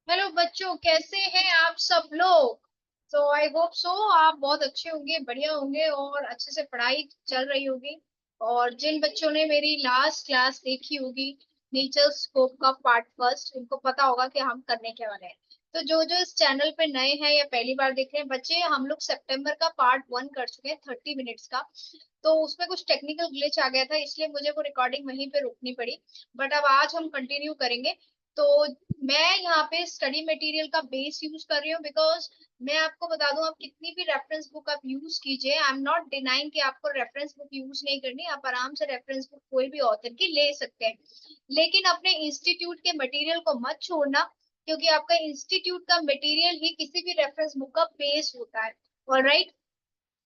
Hello बच्चों, कैसे हैं आप सब लोग। सो आई होप सो आप बहुत अच्छे होंगे, बढ़िया होंगे और अच्छे से पढ़ाई चल रही होगी। और जिन बच्चों ने मेरी लास्ट क्लास देखी होगी, नेचर स्कोप का पार्ट फर्स्ट, उनको पता होगा कि हम करने क्या वाले हैं। तो जो जो इस चैनल पे नए हैं या पहली बार देख रहे हैं बच्चे, हम लोग सितंबर का पार्ट 1 कर चुके हैं 30 मिनट्स का। तो उसमें कुछ टेक्निकल ग्लिच आ गया था, इसलिए मुझे वो रिकॉर्डिंग वहीं पे रोकनी पड़ी। बट अब आज हम कंटिन्यू करेंगे। तो मैं यहाँ पे स्टडी मटेरियल का बेस यूज कर रही हूँ, बिकॉज मैं आपको बता दूं, आप कितनी भी रेफरेंस बुक आप यूज कीजिए, आई एम नॉट डिनाइंग कि आपको रेफरेंस बुक यूज नहीं करनी, आप आराम से रेफरेंस बुक कोई भी ऑथर की ले सकते हैं। लेकिन अपने इंस्टीट्यूट के मटेरियल को मत छोड़ना, क्योंकि आपका इंस्टीट्यूट का मटेरियल ही किसी भी रेफरेंस बुक का बेस होता है। ऑलराइट।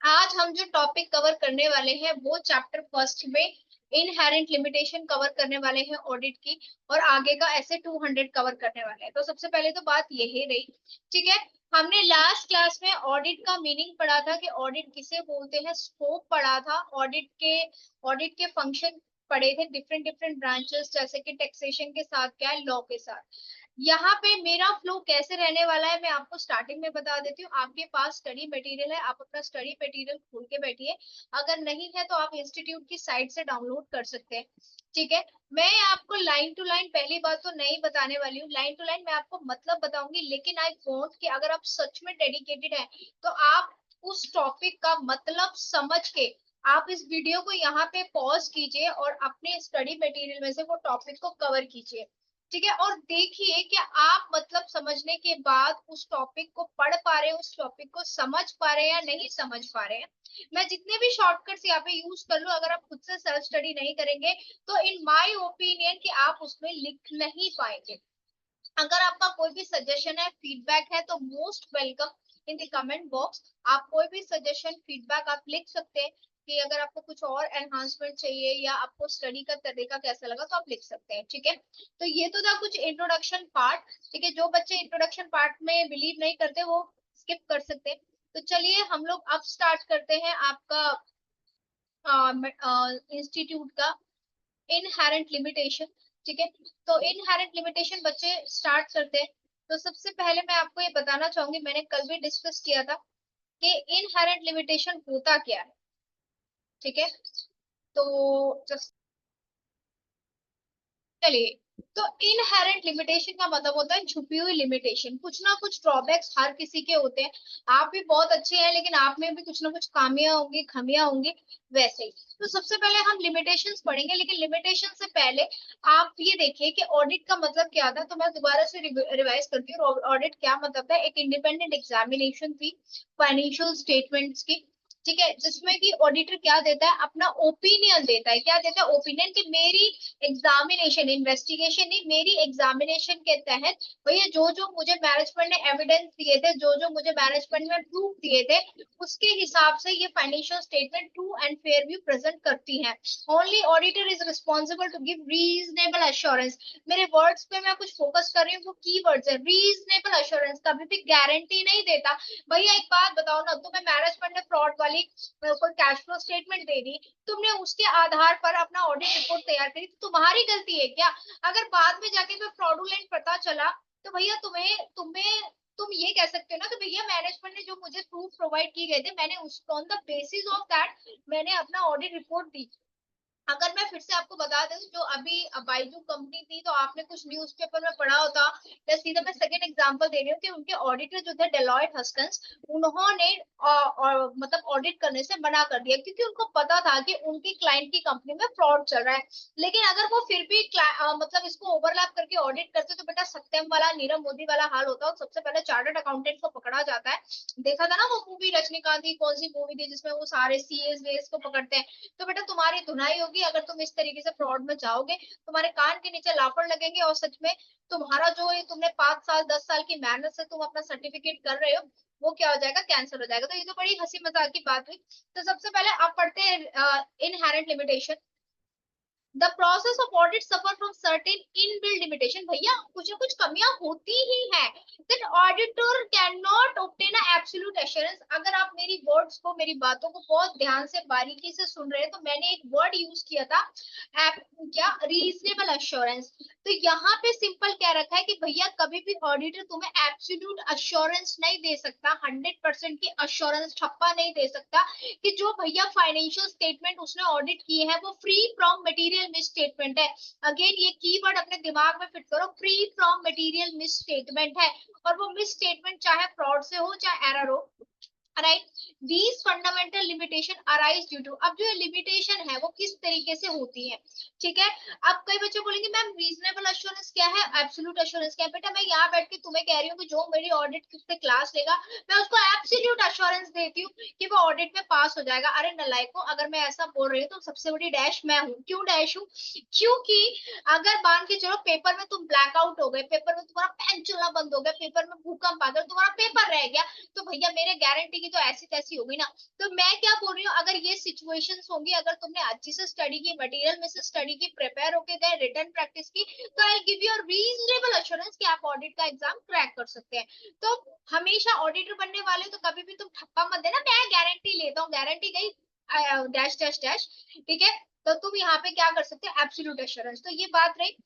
आज हम जो टॉपिक कवर करने वाले हैं वो चैप्टर फर्स्ट में इनहेरेंट लिमिटेशन कवर करने वाले हैं ऑडिट की। और आगे का ऐसे 200 कवर करने वाले हैं। तो सबसे पहले तो बात यही रही। ठीक है। हमने लास्ट क्लास में ऑडिट का मीनिंग पढ़ा था कि ऑडिट किसे बोलते हैं, स्कोप पढ़ा था ऑडिट के फंक्शन पढ़े थे, डिफरेंट डिफरेंट ब्रांचेस, जैसे कि टैक्सेशन के साथ क्या है, लॉ के साथ। यहाँ पे मेरा फ्लो कैसे रहने वाला है मैं आपको स्टार्टिंग में बता देती हूँ। आपके पास स्टडी मटेरियल है, आप अपना स्टडी मटेरियल खोल के बैठिए। अगर नहीं है तो आप इंस्टीट्यूट की साइट से डाउनलोड कर सकते हैं। ठीक है। मैं आपको लाइन टू लाइन पहली बात तो नहीं बताने वाली हूँ, लाइन टू लाइन मैं आपको मतलब बताऊंगी, लेकिन आई वांट कि अगर आप सच में डेडिकेटेड है तो आप उस टॉपिक का मतलब समझ के आप इस वीडियो को यहाँ पे पॉज कीजिए और अपने स्टडी मटेरियल में से वो टॉपिक को कवर कीजिए। ठीक है। और देखिए कि आप मतलब समझने के बाद उस टॉपिक को पढ़ पा रहे हैं, उस टॉपिक को समझ पा रहे हैं या नहीं समझ पा रहे हैं। मैं जितने भी शॉर्टकट्स यहाँ पे यूज कर लूं, अगर आप खुद से सेल्फ स्टडी नहीं करेंगे तो इन माय ओपिनियन कि आप उसमें लिख नहीं पाएंगे। अगर आपका कोई भी सजेशन है, फीडबैक है, तो most welcome in the comment box. आप कोई भी सजेशन फीडबैक आप लिख सकते हैं कि अगर आपको कुछ और एनहांसमेंट चाहिए या आपको स्टडी का तरीका कैसा लगा तो आप लिख सकते हैं। ठीक है। तो ये तो था कुछ इंट्रोडक्शन पार्ट। ठीक है। जो बच्चे इंट्रोडक्शन पार्ट में बिलीव नहीं करते वो स्किप कर सकते हैं। तो चलिए हम लोग अब स्टार्ट करते हैं आपका इंस्टीट्यूट का इनहेरेंट लिमिटेशन। ठीक है। तो इनहेरेंट लिमिटेशन बच्चे स्टार्ट करते हैं। तो सबसे पहले मैं आपको ये बताना चाहूंगी, मैंने कल भी डिस्कस किया था कि इनहेरेंट लिमिटेशन होता क्या है। ठीक है। तो just चलिए। तो इनहेरेंट लिमिटेशन का मतलब होता है छुपी हुई लिमिटेशन। कुछ ना कुछ ड्रॉबैक्स हर किसी के होते हैं। आप भी बहुत अच्छे हैं लेकिन आप में भी कुछ ना कुछ खामियां होंगी, खमियां होंगी। वैसे ही तो सबसे पहले हम लिमिटेशंस पढ़ेंगे, लेकिन लिमिटेशन से पहले आप ये देखिए कि ऑडिट का मतलब क्या था। तो मैं दोबारा से रिवाइज करती हूँ। ऑडिट क्या मतलब है, एक इंडिपेंडेंट एग्जामिनेशन थी फाइनेंशियल स्टेटमेंट्स की। ठीक है। जिसमें कि ऑडिटर क्या देता है, अपना ओपिनियन देता है। क्या देता है, ओपिनियन, कि मेरी एग्जामिनेशन, इन्वेस्टिगेशन नहीं, मेरी एग्जामिनेशन के तहत भैया जो जो मुझे मैनेजमेंट ने एविडेंस दिए थे, जो जो मुझे मैनेजमेंट में प्रूफ दिए थे, उसके हिसाब से ये financial statement true and fair view present करती है। Only auditor is responsible to give reasonable assurance. मेरे वर्ड्स पे मैं कुछ फोकस कर रही हूँ, वो की वर्ड्स है। रीजनेबल एश्योरेंस कभी भी गारंटी नहीं देता। भैया एक बात बताओ ना, तुम्हें मैनेजमेंट ने फ्रॉड वाली कोई कैश फ्लो स्टेटमेंट दे दी, तुमने उसके आधार पर अपना ऑडिट रिपोर्ट तैयार करी, तो तुम्हारी गलती है क्या? अगर बाद में जाके कोई फ्रॉडुलेंट पता चला तो भैया तुम्हें तुम्हें तुम ये कह सकते हो ना कि भैया मैनेजमेंट ने जो मुझे प्रूफ प्रोवाइड किए गए थे, मैंने उस on the basis of that मैंने अपना ऑडिट रिपोर्ट दी। अगर मैं फिर से आपको बता दूं, जो अभी बाइजू कंपनी थी, तो आपने कुछ न्यूज़पेपर में पढ़ा होता, या सीधा मैं सेकंड एग्जांपल दे रही हूँ कि उनके ऑडिटर जो थे डेलॉयट हस्कन्स, उन्होंने मतलब ऑडिट करने से मना कर दिया, क्योंकि उनको पता था कि उनकी क्लाइंट की कंपनी में फ्रॉड चल रहा है। लेकिन अगर वो फिर भी मतलब इसको ओवरलैप करके ऑडिट करते तो बेटा सत्यम वाला, नीरव मोदी वाला हाल होता, और सबसे पहले चार्टर्ड अकाउंटेंट को पकड़ा जाता है। देखा था ना वो मूवी, रजनीकांत की कौन सी मूवी थी जिसमें वो सारे सीएस वेस को पकड़ते हैं। तो बेटा तुम्हारी धुनाई होगी अगर तुम इस तरीके से फ्रॉड में जाओगे। तुम्हारे कान के नीचे लाफड़ लगेंगे और सच में तुम्हारा जो ये तुमने 5 साल 10 साल की मेहनत से तुम अपना सर्टिफिकेट कर रहे हो, वो क्या हो जाएगा, कैंसिल हो जाएगा। तो ये तो बड़ी हंसी मजाक की बात हुई। तो सबसे पहले आप पढ़ते हैं inherent limitation. The process of audit suffer from certain inbuilt limitation, भैया कुछ ना कुछ कमियां होती ही है। Then auditor can not obtain absolute assurance. अगर आप मेरी वर्ड्स को, मेरी बातों को बहुत ध्यान से बारीकी से सुन रहे हैं, तो मैंने एक वर्ड यूज किया था, क्या, रीजनेबल एश्योरेंस। तो यहाँ पे सिंपल क्या रखा है कि भैया कभी भी ऑडिटर तुम्हें एब्सोल्यूट अश्योरेंस नहीं दे सकता, 100% की अश्योरेंस ठप्पा नहीं दे सकता कि जो भैया फाइनेंशियल स्टेटमेंट उसने ऑडिट किए हैं वो free from material miss statement है। अगेन ये कीवर्ड अपने दिमाग में फिट करो, free from material miss statement है। और वो मिस स्टेटमेंट चाहे फ्रॉड से हो चाहे एरर हो, right. These fundamental limitation arise due to, अब जो लिमिटेशन है वो किस तरीके से होती है, ठीक है। अब कई बच्चे बोलेंगे मैम रीजनेबल अश्योरेंस क्या है, एब्सोल्यूट अश्योरेंस क्या है। बेटा मैं यहाँ बैठ के तुम्हें कह रही हूँ कि जो मेरी ऑडिट से क्लास लेगा, मैं उसको एब्सोल्यूट अश्योरेंस देती हूँ कि वो ऑडिट में पास हो जाएगा। अरे नलायको, अगर मैं ऐसा बोल रही हूँ तो सबसे बड़ी डैश मैं हूँ। क्यों डैश हूँ? क्योंकि अगर मान के चलो पेपर में तुम ब्लैकआउट हो गए, पेपर में तुम्हारा पेन चलना बंद हो गया, पेपर में भूकंप आ गया, तुम्हारा पेपर रह गया, तो भैया मेरे गारंटी की तो ऐसी तैसी होगी ना। तो मैं क्या बोल रही हूँ, अगर ये सिचुएशंस होंगी, अगर तुमने अच्छी से स्टडी की, मटेरियल में से स्टडी की, प्रिपेयर होके गए, रिटर्न प्रैक्टिस की, तो I give you reasonable assurance कि आप ऑडिट का एग्जाम क्रैक कर सकते हैं। तो हमेशा ऑडिटर बनने वाले तो कभी भी तुम ठप्पा मत देना, मैं गारंटी लेता हूँ, गारंटी गई डैश डैश डैश, ठीक है। तो तुम यहाँ पे क्या कर सकते हो, एब्सोल्यूट एश्योरेंस। तो ये बात रही।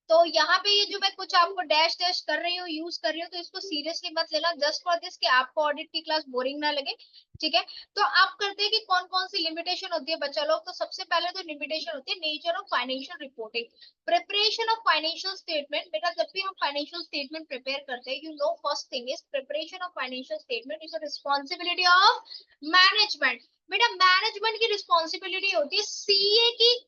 तो यहाँ पे ये जो मैं कुछ आपको डैश डैश कर रही हूँ, यूज कर रही हूँ, तो इसको सीरियसली मत लेना, जस्ट फॉर दिस कि आपको ऑडिट की क्लास बोरिंग ना लगे, ठीक है। तो आप करते हैं कि कौन कौन सी लिमिटेशन होती है बच्चा लोग। तो सबसे पहले तो लिमिटेशन होती है nature of financial reporting, preparation of financial statement. बेटा जब भी हम फाइनेंशियल स्टेटमेंट प्रिपेयर करते हैं, you know first thing is preparation of financial statement is a responsibility of management. बेटा मैनेजमेंट की रिस्पॉन्सिबिलिटी होती है, सीए की,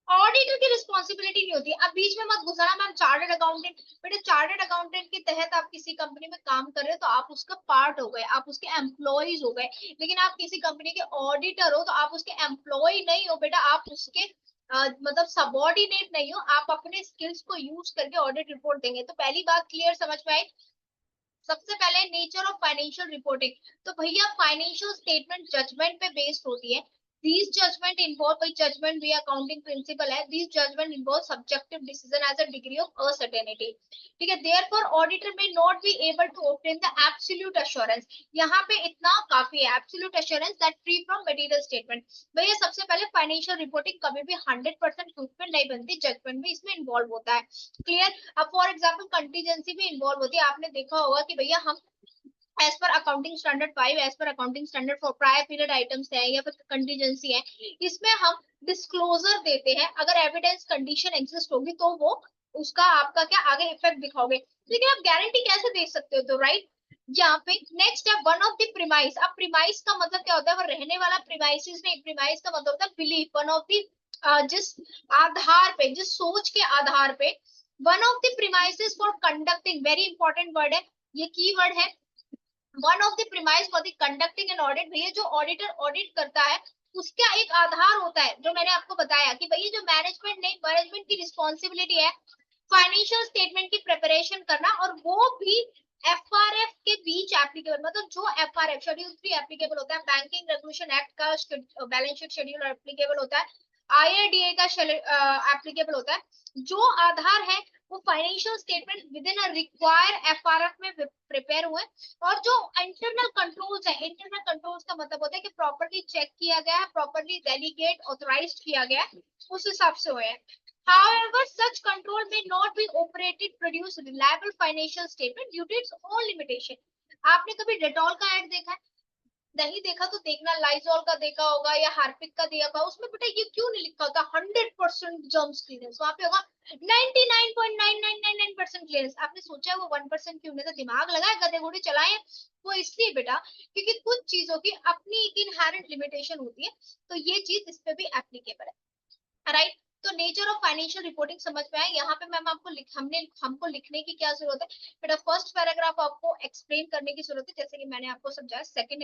ऑडिटर की रिस्पॉन्सिबिलिटी नहीं होती। अब बीच में मत घुसाना मैम चार्टर्ड अकाउंटेंट, बेटा चार्टर्ड अकाउंटेंट के तहत आप किसी कंपनी में काम कर रहे हो तो आप उसका पार्ट हो गए, आप उसके एम्प्लॉयज हो गए। लेकिन आप किसी कंपनी के ऑडिटर हो तो आप उसके एम्प्लॉय नहीं हो बेटा, आप उसके मतलब सबॉर्डिनेट नहीं हो। आप अपने स्किल्स को यूज करके ऑडिट रिपोर्ट देंगे। तो पहली बात क्लियर समझ में आई। सबसे पहले नेचर ऑफ फाइनेंशियल रिपोर्टिंग। तो भैया फाइनेंशियल स्टेटमेंट जजमेंट पे बेस्ड होती है। These judgment involve, by judgment भी accounting principle है, these judgment involve subjective decision as a degree of uncertainty, ठीक है। Therefore auditor may not be able to obtain the absolute assurance, यहाँ पे इतना काफी है, absolute assurance that free from material statement। भैया सबसे पहले फाइनेंशियल रिपोर्टिंग कभी भी 100% प्रूफ पे नहीं बनती, जजमेंट भी इसमें इन्वॉल्व होता है, क्लियर। अब फॉर एग्जाम्पल कंटीजेंसी भी इन्वॉल्व होती है। आपने देखा होगा कि भैया हम as per accounting standard 5, as per accounting standard for prior period items है या फिर कंटीजेंसी है, इसमें हम डिस्क्लोजर देते हैं। अगर एविडेंस कंडीशन एग्जिस्ट होगी तो वो उसका आपका क्या आगे इफेक्ट दिखाओगे, लेकिन आप गारंटी कैसे दे सकते हो, तो राइट। यहाँ पे नेक्स्ट है वन ऑफ द प्रीमाइस। अब प्रीमाइस का मतलब क्या होता है, वो रहने वाला प्रीमाइसिस नहीं, प्रीमाइस का मतलब होता है बिलीफ, वन ऑफ द जिस आधार पे, जिस सोच के आधार पे, one of the premises for conducting, very important word है, ये की वर्ड है, one of the premise for the conducting an audit. भैया जो ऑडिटर ऑडिट करता है उसका एक आधार होता है, जो मैंने आपको बताया कि भैया जो मैनेजमेंट नहीं, मैनेजमेंट की रिस्पॉन्सिबिलिटी है फाइनेंशियल स्टेटमेंट की प्रिपरेशन करना, और वो भी एफआरएफ के बीच एप्लीकेबल, मतलब जो एफआरएफ शेड्यूल 3 एप्लीकेबल होता है, बैंकिंग रेगुलेशन एक्ट का बैलेंस शीट शेड्यूल एप्लीकेबल होता है, आईआरडीए का एप्लीकेबल होता है। जो आधार है वो financial statement with in a require FRF में प्रिपेयर हुए, और जो इंटरनल कंट्रोल्स है, इंटरनल कंट्रोल्स का मतलब होता है कि प्रॉपर्ली चेक किया गया है, प्रॉपर्ली डेलीगेट ऑथराइज्ड किया गया है, उस हिसाब से हुए हैं। However, such control may not be operated produce reliable financial statement due to its own limitation. आपने कभी डेटॉल का ऐड देखा है? नहीं देखा तो देखना, लाइजॉल का देखा होगा या हार्पिक का दिया होगा, उसमें बेटा ये क्यों नहीं लिखा होता 100% जर्म्स क्लीयरेंस, वहां पे होगा 99.9999% क्लीयरेंस। आपने सोचा है वो 1% क्यों नहीं था? दिमाग लगाए, गधे घोड़े चलाए। वो इसलिए बेटा क्योंकि कुछ चीजों की अपनी एक इनहेरेंट लिमिटेशन होती है, तो ये चीज इस पे भी एप्लीकेबल है, राइट। तो नेचर ऑफ फाइनेंशियल रिपोर्टिंग समझ में आया। यहाँ पे मैम आपको हमको लिखने की क्या जरूरत है बेटा, फर्स्ट पैराग्राफ आपको एक्सप्लेन करने की जरूरत है, जैसे कि मैंने आपको समझाया। सेकंड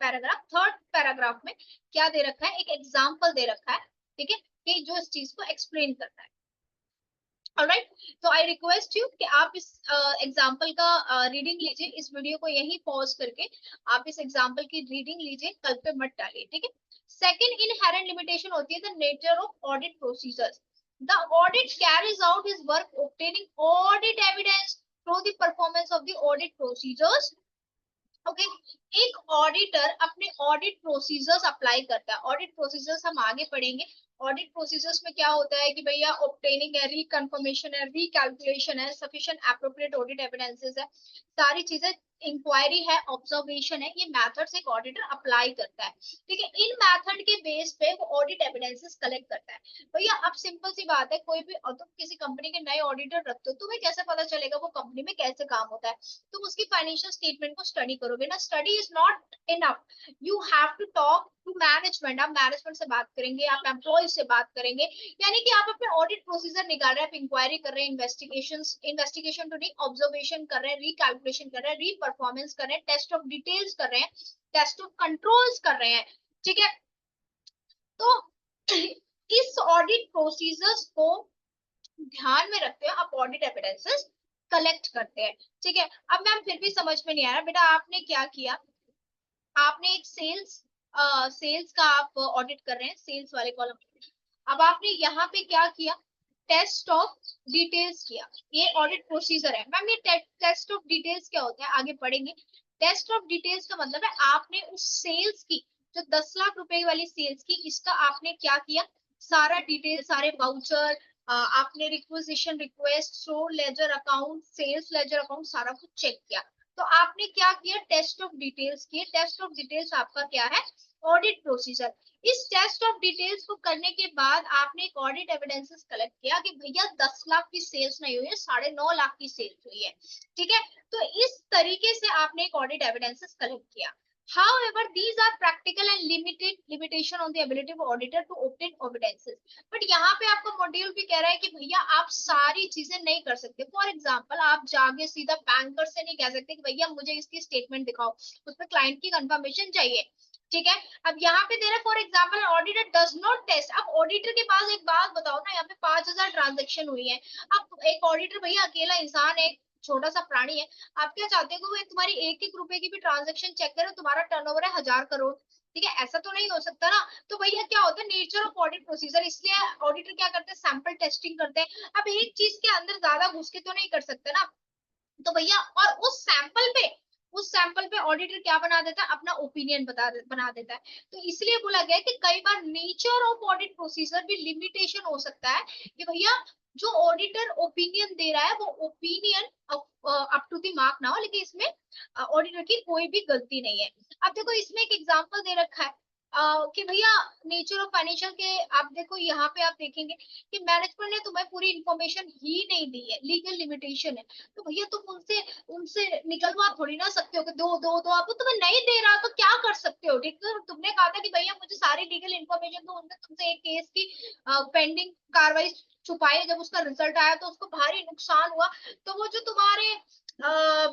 पैराग्राफ, थर्ड पैराग्राफ में क्या दे रखा है, एक एग्जाम्पल दे रखा है, ठीक है, कि जो इस चीज को एक्सप्लेन करता है। ऑलराइट, तो आई रिक्वेस्ट यू कि आप इस एग्जाम्पल का रीडिंग लीजिए, इस वीडियो को यहीं पॉज करके आप इस एग्जाम्पल की रीडिंग लीजिए, कल पे मत डालिए, ठीक है। सेकंड इनहेरेंट लिमिटेशन होती है the nature of audit procedures. The audit carries out his work obtaining audit evidence through the performance of the audit procedures. Okay, एक ऑडिटर अपने ऑडिट प्रोसीजर्स अप्लाई करता है. ऑडिट प्रोसीजर्स हम आगे पढ़ेंगे. Audit procedures में क्या होता है कि भैया ऑब्टेनिंग है, रिकन्फर्मेशन है, रिकैलकुलेशन है, सफिशिएंट एप्रोप्रिएट ऑडिट एविडेंसेस है, सारी चीजें, इंक्वायरी है, ऑब्जर्वेशन है, ये मेथड्स एक ऑडिटर अप्लाई करता है. ठीक है, इन मेथड के बेस पे वो ऑडिट एविडेंसेस कलेक्ट करता है. भैया अब सिंपल सी बात है, कोई भी तुम किसी कंपनी के नए ऑडिटर रखते हो, तुम्हें कैसे पता चलेगा वो कंपनी में कैसे काम होता है? तुम उसकी फाइनेंशियल स्टेटमेंट को स्टडी करोगे ना. Study is not enough, you have to talk to management. आप मैनेजमेंट से बात करेंगे, आप एम्प्लॉय से बात करेंगे, यानी कि आप अपने ऑडिट प्रोसीजर निकाल रहे हैं, आप इंक्वायरी कर रहे हैं, इन्वेस्टिगेशन टू ऑब्जर्वेशन कर रहे हैं, रिकैलकुलेशन कर रहे हैं, री परफॉर्मेंस कर रहे हैं, टेस्ट ऑफ डिटेल्स कर रहे हैं, टेस्ट ऑफ कंट्रोल्स कर रहे हैं. ठीक है, तो इस ऑडिट प्रोसीजर्स को ध्यान में रखते हैं आप ऑडिट एविडेंसेस कलेक्ट करते हैं. ठीक है, अब मैम फिर भी समझ में नहीं आ रहा बेटा, आपने क्या किया? आपने एक सेल्स का आप ऑडिट कर रहे हैं, सेल्स वाले कॉलम. अब आपने यहाँ पे क्या किया? टेस्ट ऑफ डिटेल्स किया. ये ऑडिट प्रोसीजर है मैम. ये टेस्ट ऑफ डिटेल्स क्या होता है आगे पढ़ेंगे. टेस्ट ऑफ डिटेल्स का मतलब है आपने उस सेल्स की, जो 10 लाख रुपए वाली सेल्स की, इसका आपने क्या किया? सारा डिटेल, सारे वाउचर, आपने requisition request, store ledger account, sales ledger account, सारा कुछ चेक किया. तो आपने क्या किया? टेस्ट ऑफ डिटेल्स किए. टेस्ट ऑफ डिटेल्स आपका क्या है? Audit procedure. इस टेस्ट ऑफ डिटेल्स को करने के बाद आपने एक ऑडिट एविडेंसेस कलेक्ट किया कि भैया 10 लाख की सेल्स नहीं हुई है, 9.5 लाख की सेल्स हुई है. ठीक है, तो इस तरीके से आपने एक ऑडिट एविडेंसेस कलेक्ट किया. However, these are practical and limitation on the ability of auditor to obtain evidences. But यहाँ पे आपका मॉड्यूल भी कह रहा है कि भैया आप सारी चीजें नहीं कर सकते. फॉर एग्जाम्पल, आप जाके सीधा बैंकर से नहीं कह सकते कि भैया मुझे इसकी स्टेटमेंट दिखाओ, उसमें क्लाइंट की कंफर्मेशन चाहिए. ठीक है, अब यहाँ पे दे रहा है for example auditor does not test. अब ऑडिटर के पास एक बात बताओ ना, यहाँ पे 5,000 ट्रांजेक्शन हुई है. अब एक ऑडिटर भैया अकेला इंसान है, छोटा सा प्राणी है. आप क्या चाहते हो? वो तुम्हारी एक एक रुपए की भी ट्रांजेक्शन चेक करे, तुम्हारा टर्नओवर है 1,000 करोड़. ठीक है, ऐसा तो नहीं हो सकता ना. तो भैया क्या होता है? नेचर ऑफ ऑडिट प्रोसीजर, इसलिए ऑडिटर क्या करते हैं? सैंपल टेस्टिंग करते हैं. अब एक चीज के अंदर ज्यादा घुस के तो नहीं कर सकते ना. तो भैया, और उस सैंपल पे ऑडिटर क्या बना देता है? अपना ओपिनियन बना देता है. तो इसलिए बोला गया कि कई बार नेचर ऑफ ऑडिट प्रोसीजर भी लिमिटेशन हो सकता है कि भैया जो ऑडिटर ओपिनियन दे रहा है वो opinion up to the mark ना हो, लेकिन इसमें ऑडिटर की कोई भी गलती नहीं है. अब देखो इसमें एक एग्जांपल दे रखा है कि भैया नेचर ऑफ फाइनेंशियल के, आप देखो यहाँ पे आप देखेंगे कि मैनेजमेंट ने तुम्हें पूरी इंफॉर्मेशन ही नहीं दी है, लीगल लिमिटेशन है. तो भैया तुम उनसे उनसे निकलवा थोड़ी ना सकते हो कि दो दो दो. आप तुम्हें नहीं दे रहा तो क्या कर सकते हो? ठीक है, तुमने कहा था कि भैया मुझे सारी लीगल इन्फॉर्मेशन दो. उनने तुमसे एक केस की पेंडिंग कार्रवाई छुपाई, जब उसका रिजल्ट आया तो उसको भारी नुकसान हुआ. तो वो जो तुम्हारे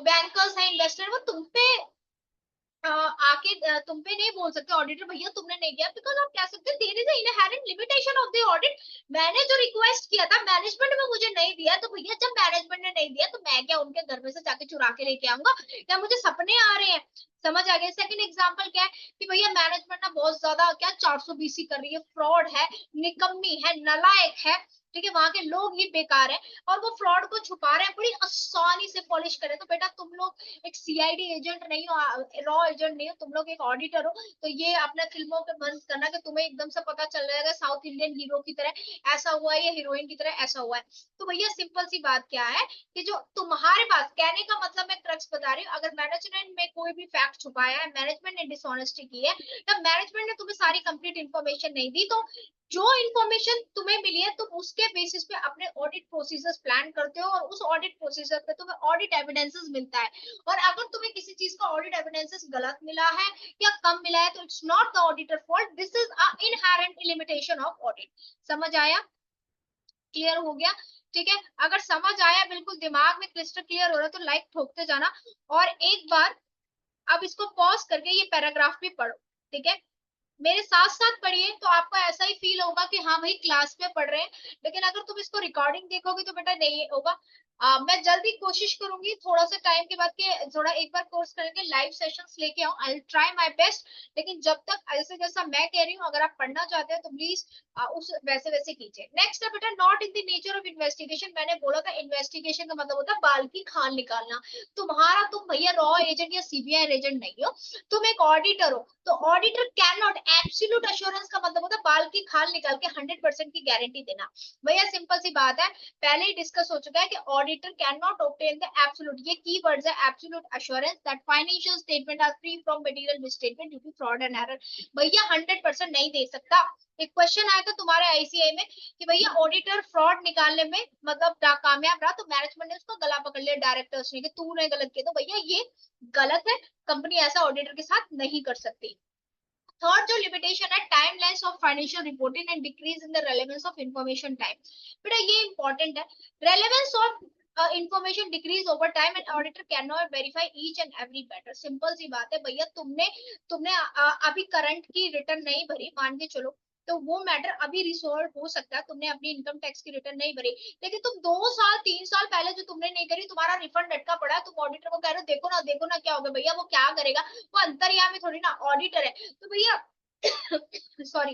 बैंकर्स हैं, इन्वेस्टर, वो तुम पे आके तुम पे नहीं बोल सकते ऑडिटर भैया तुमने नहीं किया, बिकॉज आप कह सकते there is inherent limitation of the audit. मैंने जो रिक्वेस्ट किया था मैनेजमेंट में मुझे नहीं दिया, तो भैया जब मैनेजमेंट ने नहीं दिया तो मैं क्या उनके घर में से जाके चुरा के लेके आऊंगा? क्या मुझे सपने आ रहे हैं? समझ आ गया. सेकंड एग्जांपल क्या है कि भैया मैनेजमेंट ना बहुत ज्यादा क्या 420 कर रही है, फ्रॉड है, निकम्मी है, नालायक है. ठीक है, वहां के लोग ही बेकार है और वो फ्रॉड को छुपा रहे हैं, बड़ी आसानी से पॉलिश करे. तो बेटा तुम लोग एक सीआईडी एजेंट नहीं हो, रॉ एजेंट नहीं हो, तुम लोग एक ऑडिटर हो. तो ये अपने फिल्मों पे बंद करना कि तुम्हें एकदम से पता चल जाएगा साउथ इंडियन हीरो की तरह ऐसा हुआ है या हीरोइन की तरह ऐसा हुआ है. तो भैया सिंपल सी बात क्या है कि जो तुम्हारे पास, कहने का मतलब मैं क्रक्स बता रही हूँ, अगर मैनेजमेंट में कोई भी फैक्ट छुपाया है, मैनेजमेंट ने डिसऑनेस्टी की है, तब मैनेजमेंट ने तुम्हें सारी कंप्लीट इन्फॉर्मेशन नहीं दी, तो जो इन्फॉर्मेशन तुम्हें मिली है तुम उसके बेसिस पे अपने ऑडिट प्रोसीजर्स प्लान करते हो और उस ऑडिट प्रोसीजर पे तुम्हें ऑडिट एविडेंसेस मिलता है. और अगर तुम्हें किसी चीज का ऑडिट एविडेंसेस गलत मिला है या कम मिला है तो it's not the auditor fault, this is a inherent limitation of audit. समझ आया? क्लियर हो गया? ठीक है, अगर समझ आया, बिल्कुल दिमाग में क्रिस्टल क्लियर हो रहा है तो लाइक ठोकते जाना. और एक बार अब इसको पॉज करके ये पैराग्राफ भी पढ़ो. ठीक है, मेरे साथ साथ पढ़िए तो आपको ऐसा ही फील होगा कि हाँ भाई क्लास में पढ़ रहे हैं. लेकिन अगर तुम इसको रिकॉर्डिंग देखोगे तो बेटा नहीं होगा. मैं जल्दी कोशिश करूंगी थोड़ा सा टाइम के बाद के थोड़ा एक बार कोर्स करेंगे, लाइव सेशंस लेके आऊं, I will try my best. लेकिन जब तक ऐसे जैसा मैं कह रही हूँ, अगर आप पढ़ना चाहते हैं तो प्लीज उस वैसे वैसे कीजिए। नेक्स्ट है बेटा, not in the nature of investigation. मैंने बोला था इन्वेस्टिगेशन का मतलब होता है बाल की खाल निकालना। तुम्हारा तुम भैया रॉ एजेंट या सीबीआई एजेंट नहीं हो, तुम एक ऑडिटर हो। तो auditor can not, absolute assurance का मतलब होता है बाल की खाल निकाल के 100% की गारंटी देना। भैया सिंपल सी बात है, पहले ही डिस्कस हो चुका है कि auditor can not obtain the absolute, ये कीवर्ड्स है, absolute assurance that financial statement are free from material misstatement due to fraud and error. भैया 100% नहीं दे सकता। एक क्वेश्चन आया था तुम्हारे आईसीआई में कि भैया ऑडिटर फ्रॉड निकालने में मतलब कामयाब रहा, तो मैनेजमेंट ने उसको गला पकड़ लिया, डायरेक्टर्स ने, कि तूने गलत किया। तो भैया ये गलत है, कंपनी ऐसा ऑडिटर के साथ नहीं कर सकती। थर्ड जो लिमिटेशन है, timeliness of financial reporting and decrease in the relevance of information time. बेटा ये इंपॉर्टेंट है, relevance of information decrease over time and auditor can not verify each and every matter. Simple सी बात है भैया, तुमने तुमने अभी करंट की रिटर्न नहीं भरी, मान के चलो, तो वो मैटर अभी रिसोल्व हो सकता है, तुमने अपनी इनकम टैक्स की रिटर्न नहीं भरी, लेकिन तुम 2 साल 3 साल पहले जो तुमने नहीं करी, तुम्हारा रिफंड अटका पड़ा है, तुम ऑडिटर को कह रहे हो देखो ना क्या होगा। भैया वो क्या करेगा, वो अंतर्यामी थोड़ी ना, ऑडिटर है। तो भैया सॉरी,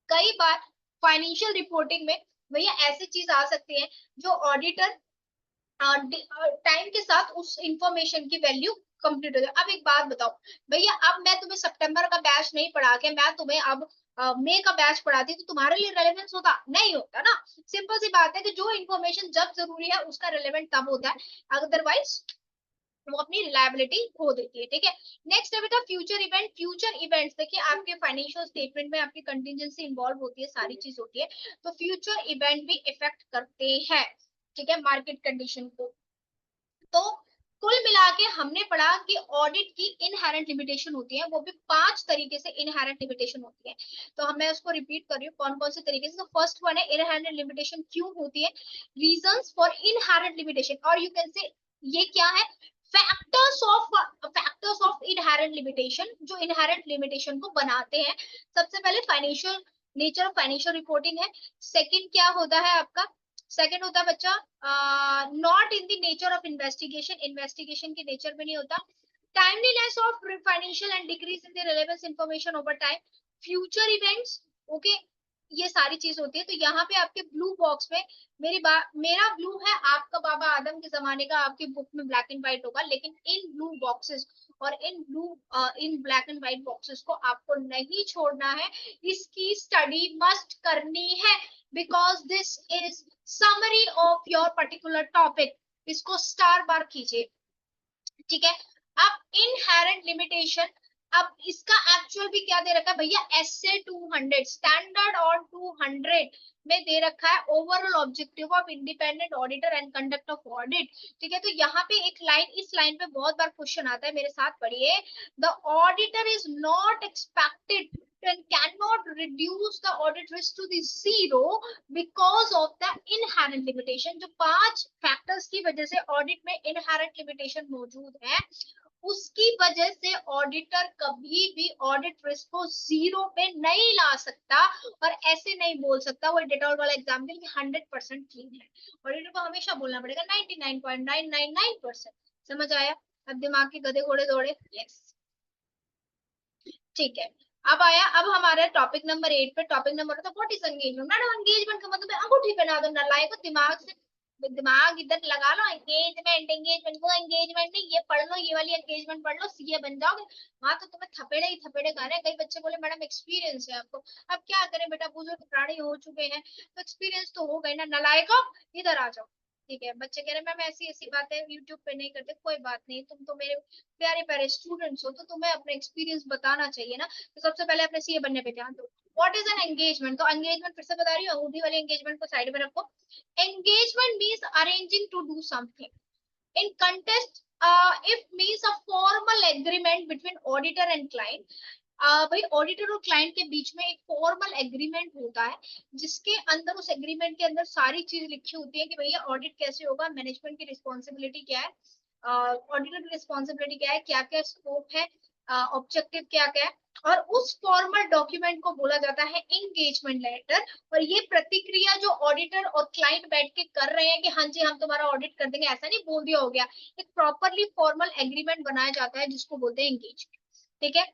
कई बार फाइनेंशियल रिपोर्टिंग में भैया ऐसी चीज आ सकती है जो ऑडिटर टाइम के साथ उस इंफॉर्मेशन की वैल्यू कंप्लीट हो जाए। अब एक बात बताओ भैया, अब मैं तुम्हें सितंबर का बैच नहीं पढ़ा के मैं तुम्हें अब मई का बैच पढ़ाती, तो तुम्हारे लिए रेलेवेंस होता नहीं होता ना। सिंपल सी बात है कि जो इन्फॉर्मेशन जब जरूरी है उसका रेलेवेंट तब होता है, अदरवाइज वो अपनी रिलायबिलिटी खो देती है। ठीक है, नेक्स्ट है बेटा फ्यूचर इवेंट। फ्यूचर इवेंट्स देखिए, आपके फाइनेंशियल स्टेटमेंट में आपकी कंटिजेंसी इन्वॉल्व होती है, सारी चीज होती है, तो फ्यूचर इवेंट भी इफेक्ट करते हैं, ठीक है, मार्केट कंडीशन को। तो कुल मिला के हमने पढ़ा कि ऑडिट की इनहेरेंट लिमिटेशन होती है, वो भी 5 तरीके से इनहेरेंट लिमिटेशन होती है। तो मैं उसको रिपीट कर रही हूँ कौन कौन से तरीके से। तो फर्स्ट वन है इनहेरेंट लिमिटेशन क्यों होती है, रीजंस फॉर इनहेरेंट लिमिटेशन, और यू कैन से ये क्या है, फैक्टर्स ऑफ इनहेरेंट लिमिटेशन, जो इनहेरेंट लिमिटेशन को बनाते हैं। सबसे पहले financial nature of financial reporting है। सेकंड क्या होता है आपका, सेकंड होता है बच्चा not in the nature of investigation, investigation के नेचर में नहीं होता। Timeliness of financial and decrease in the relevance information over time, future events, okay, ये सारी चीज होती है। तो यहाँ पे आपके ब्लू बॉक्स में मेरा ब्लू है, आपका बाबा आदम के जमाने का आपकी बुक में ब्लैक एंड व्हाइट होगा, लेकिन इन ब्लू बॉक्सेस और इन ब्लैक एंड व्हाइट बॉक्सेस को आपको नहीं छोड़ना है, इसकी स्टडी मस्ट करनी है, because this is summary of your particular topic. इसको स्टार बार कीजिए, ठीक है। अब इनहेरेंट लिमिटेशन, अब इसका एक्चुअल भी क्या दे रखा है भैया, एसए 200 स्टैंडर्ड और 200 में दे रखा है, overall objective of independent auditor and conduct of audit. ठीक है, तो यहाँ पे एक लाइन, इस लाइन पे बहुत बार क्वेश्चन आता है, मेरे साथ पढ़िए, the auditor is not expected and cannot reduce the audit risk to the zero because of the inherent limitation। जो 5 फैक्टर्स की वजह से ऑडिट में इनहेरेंट लिमिटेशन मौजूद है, उसकी वजह से ऑडिटर कभी भी ऑडिट रिस्क को जीरो पे नहीं ला सकता, और ऐसे नहीं बोल सकता वो डेटॉल वाला एग्जाम्पल कि 100% क्लीन है। ऑडिटर को हमेशा बोलना पड़ेगा 99.999%। समझ आया, अब दिमाग के गधे घोड़े दौड़े, यस, ठीक है। अब आया, अब हमारे टॉपिक नंबर 8 पे, टॉपिक नंबर तो what is engagement. Madam engagement का मतलब है अंगूठी पहना दो, नालायक को दिमाग से दिमाग इधर लगा लो, एंगेजमेंट एंगेजमेंट, वो एंगेजमेंट नहीं, ये पढ़ लो, ये वाली एंगेजमेंट पढ़ लो, सीए बन जाओगे। वहां तो तुम्हें थपेड़े ही थपेड़े खाने। कई बच्चे बोले मैडम एक्सपीरियंस है आपको, अब क्या करें बेटा, बुजुर्ग प्राणी हो चुके हैं, तो एक्सपीरियंस तो हो गए ना, नालायको इधर आ जाओ। ठीक है, बच्चे कह रहे मैम ऐसी ऐसी बातें यूट्यूब पे नहीं करते, कोई बात नहीं, तुम तो मेरे प्यारे प्यारे स्टूडेंट्स हो, तो तुम्हें अपना एक्सपीरियंस बताना चाहिए ना। तो सबसे पहले अपने सीए बनने पे ध्यान दो। व्हाट इज एन एंगेजमेंट, तो एंगेजमेंट फिर से बता रही हूँ, अंगूठी वाली एंगेजमेंट को साइड में रखो। Engagement means arranging to do something. In contest, if means a formal agreement between auditor and client. भाई ऑडिटर और क्लाइंट के बीच में एक फॉर्मल एग्रीमेंट होता है, जिसके अंदर, उस एग्रीमेंट के अंदर सारी चीज लिखी होती है कि भैया ऑडिट कैसे होगा, मैनेजमेंट की रिस्पॉन्सिबिलिटी क्या है, ऑडिटर की रिस्पॉन्सिबिलिटी क्या है, क्या क्या स्कोप है, ऑब्जेक्टिव क्या क्या है, और उस फॉर्मल डॉक्यूमेंट को बोला जाता है एंगेजमेंट लेटर। और ये प्रतिक्रिया जो ऑडिटर और क्लाइंट बैठ के कर रहे हैं कि हाँ जी हम तुम्हारा ऑडिट कर देंगे, ऐसा नहीं बोल दिया हो गया, एक प्रॉपरली फॉर्मल एग्रीमेंट बनाया जाता है जिसको बोलते हैं एंगेजमेंट। ठीक है।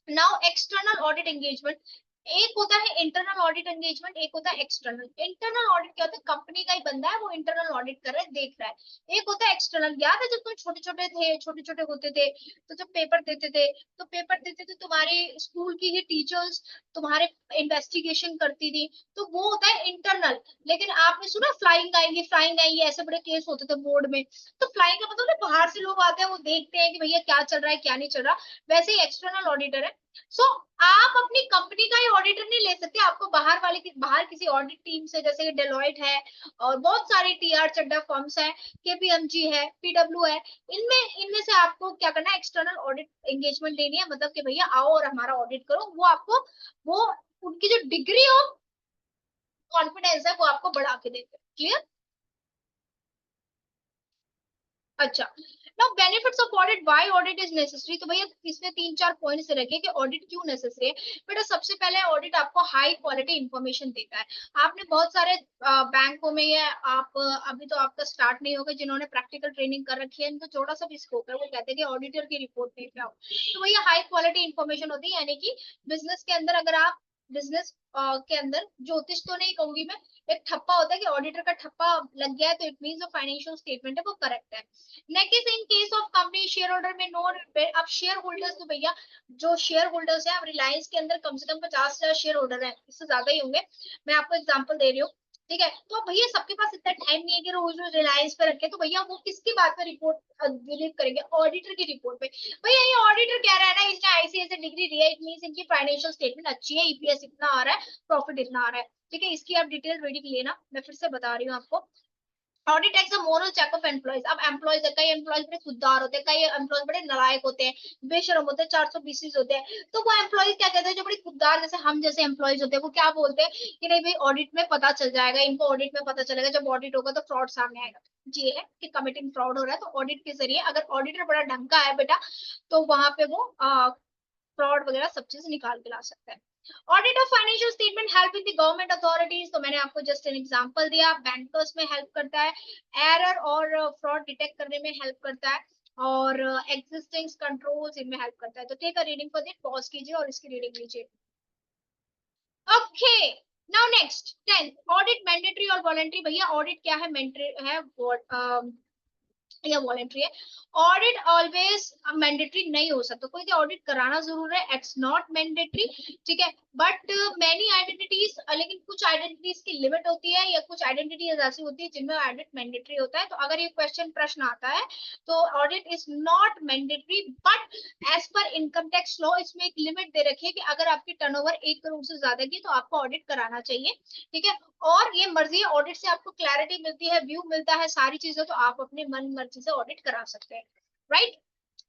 नाउ एक्सटर्नल ऑडिट एंगेजमेंट, एक होता है इंटरनल ऑडिट एंगेजमेंट, एक होता है एक्सटर्नल। इंटरनल ऑडिट क्या होता है, कंपनी का ही बंदा है वो इंटरनल ऑडिट कर रहा है, देख रहा है। एक होता है एक्सटर्नल, याद है जब तुम छोटे छोटे थे, छोटे छोटे होते थे, तो जब पेपर देते थे, तो पेपर देते थे तुम्हारे स्कूल की ही टीचर्स तुम्हारे इन्वेस्टिगेशन करती थी, तो वो होता है इंटरनल। लेकिन आपने सुना फ्लाइंग आएंगी, फ्लाइंग आएंगी, ऐसे बड़े केस होते थे बोर्ड में, तो फ्लाइंग का मतलब बाहर से लोग आते हैं, वो देखते हैं कि भैया क्या चल रहा है क्या नहीं चल रहा। वैसे ही एक्सटर्नल ऑडिटर है। सो आप अपनी कंपनी का ही ऑडिटर नहीं ले सकते, आपको बाहर वाले की बाहर किसी ऑडिट टीम से, जैसे डेलॉइट है और बहुत सारे टीआर चड्डा फर्म्स है, केपीएमजी है, पीडब्ल्यू है, इनमें इनमें से आपको क्या करना है, एक्सटर्नल ऑडिट एंगेजमेंट लेनी है, मतलब कि भैया आओ और हमारा ऑडिट करो। वो आपको वो उनकी जो डिग्री ऑफ कॉन्फिडेंस है वो आपको बढ़ा के देते हैं। क्लियर? अच्छा, now benefits of audit, why audit is necessary. तो भैया इसमें तीन चार पॉइंट्स रखे कि ऑडिट क्यों नेसेसरी है। बेटा सबसे पहले ऑडिट आपको हाई क्वालिटी इंफॉर्मेशन देता है। आपने बहुत सारे बैंकों में या आप अभी तो आपका स्टार्ट नहीं होगा, जिन्होंने प्रैक्टिकल ट्रेनिंग कर रखी है इनको थोड़ा सा भी स्कोप है, वो कहते हैं कि ऑडिटर की रिपोर्ट देख आओ। तो भैया हाई क्वालिटी इंफॉर्मेशन होती है, यानी कि बिजनेस के अंदर अगर आप बिजनेस के अंदर ज्योतिष तो नहीं कहूंगी मैं, एक ठप्पा होता है कि ऑडिटर का ठप्पा लग गया है तो इट मीन जो फाइनेंशियल स्टेटमेंट है वो करेक्ट है। Next, in case of company share holder में नो, अब शेयर होल्डर्स तो भैया जो शेयर होल्डर्स है, अब रिलायंस के अंदर कम से कम 50,000 शेयर होल्डर है, इससे ज्यादा ही होंगे, मैं आपको एग्जांपल दे रही हूँ। ठीक है, तो भैया सबके पास इतना टाइम नहीं है कि रोज रोज रिलायंस पे रखे, तो भैया वो किसकी बात पे रिपोर्ट बिलीव करेंगे, ऑडिटर की रिपोर्ट पे। भैया ये ऑडिटर कह रहा है ना, इसने आईसीआईसी डिग्री लिया, इट मीन इनकी फाइनेंशियल स्टेटमेंट अच्छी है, ईपीएस इतना आ रहा है, प्रॉफिट इतना आ रहा है। ठीक है, इसकी आप डिटेल रीडिंग लेना, मैं फिर से बता रही हूँ आपको। Audit acts a moral check of employees. अब एम्प्लॉइज है, कई एम्प्लॉइज बड़े खुददार होते हैं, कई एम्प्लॉइज बड़े नालायक होते हैं, बेशरम होते हैं, 420 होते हैं। तो वो एम्प्लॉइज क्या कहते हैं, जो बड़े खुददार जैसे हम जैसे एम्प्लॉइज होते हैं, वो क्या बोलते हैं कि नहीं भाई ऑडिट में पता चल जाएगा, इनको ऑडिट में पता चलेगा, जब ऑडिट होगा तो फ्रॉड सामने आएगा। ये है कि कमिटिंग फ्रॉड हो रहा है, तो ऑडिट के जरिए अगर ऑडिटर बड़ा ढंग का है बेटा, तो वहां पे वो फ्रॉड वगैरह सब चीज निकाल के ला सकता है। Audit of financial statement help in the government authorities, तो मैंने आपको जस्ट एन एग्जांपल दिया, बैंकर्स में हेल्प करता है, एरर और फ्रॉड डिटेक्ट करने में हेल्प करता है, और एग्जिस्टिंग कंट्रोल्स इनमें हेल्प करता है। तो take a reading for this, pause कीजिए और इसकी रीडिंग लीजिए। Okay, now next 10, audit mandatory और वॉलंटरी। भैया ऑडिट क्या है, मैंडेटरी है या वॉलेंट्री है। ऑडिट ऑलवेज मैंडेटरी नहीं हो सकता, कोई ऑडिट कराना जरूर है, इट्स नॉट मैंडेटरी। ठीक है, बट मैनी आइडेंटिटीज, लेकिन कुछ आइडेंटिटीज की लिमिट होती है, या कुछ आइडेंटिटीज ऐसी होती है जिनमें ऑडिट मैंडेटरी होता है। तो अगर ये क्वेश्चन प्रश्न आता है तो audit is not mandatory, but as per income tax law इसमें एक लिमिट दे रखी है कि अगर आपकी टर्नओवर 1 करोड़ से ज्यादा की तो आपको ऑडिट कराना चाहिए। ठीक है, और ये मर्जी है, ऑडिट से आपको क्लैरिटी मिलती है, व्यू मिलता है सारी चीजें, तो आप अपने मन मर्जी से ऑडिट करा सकते हैं। Right?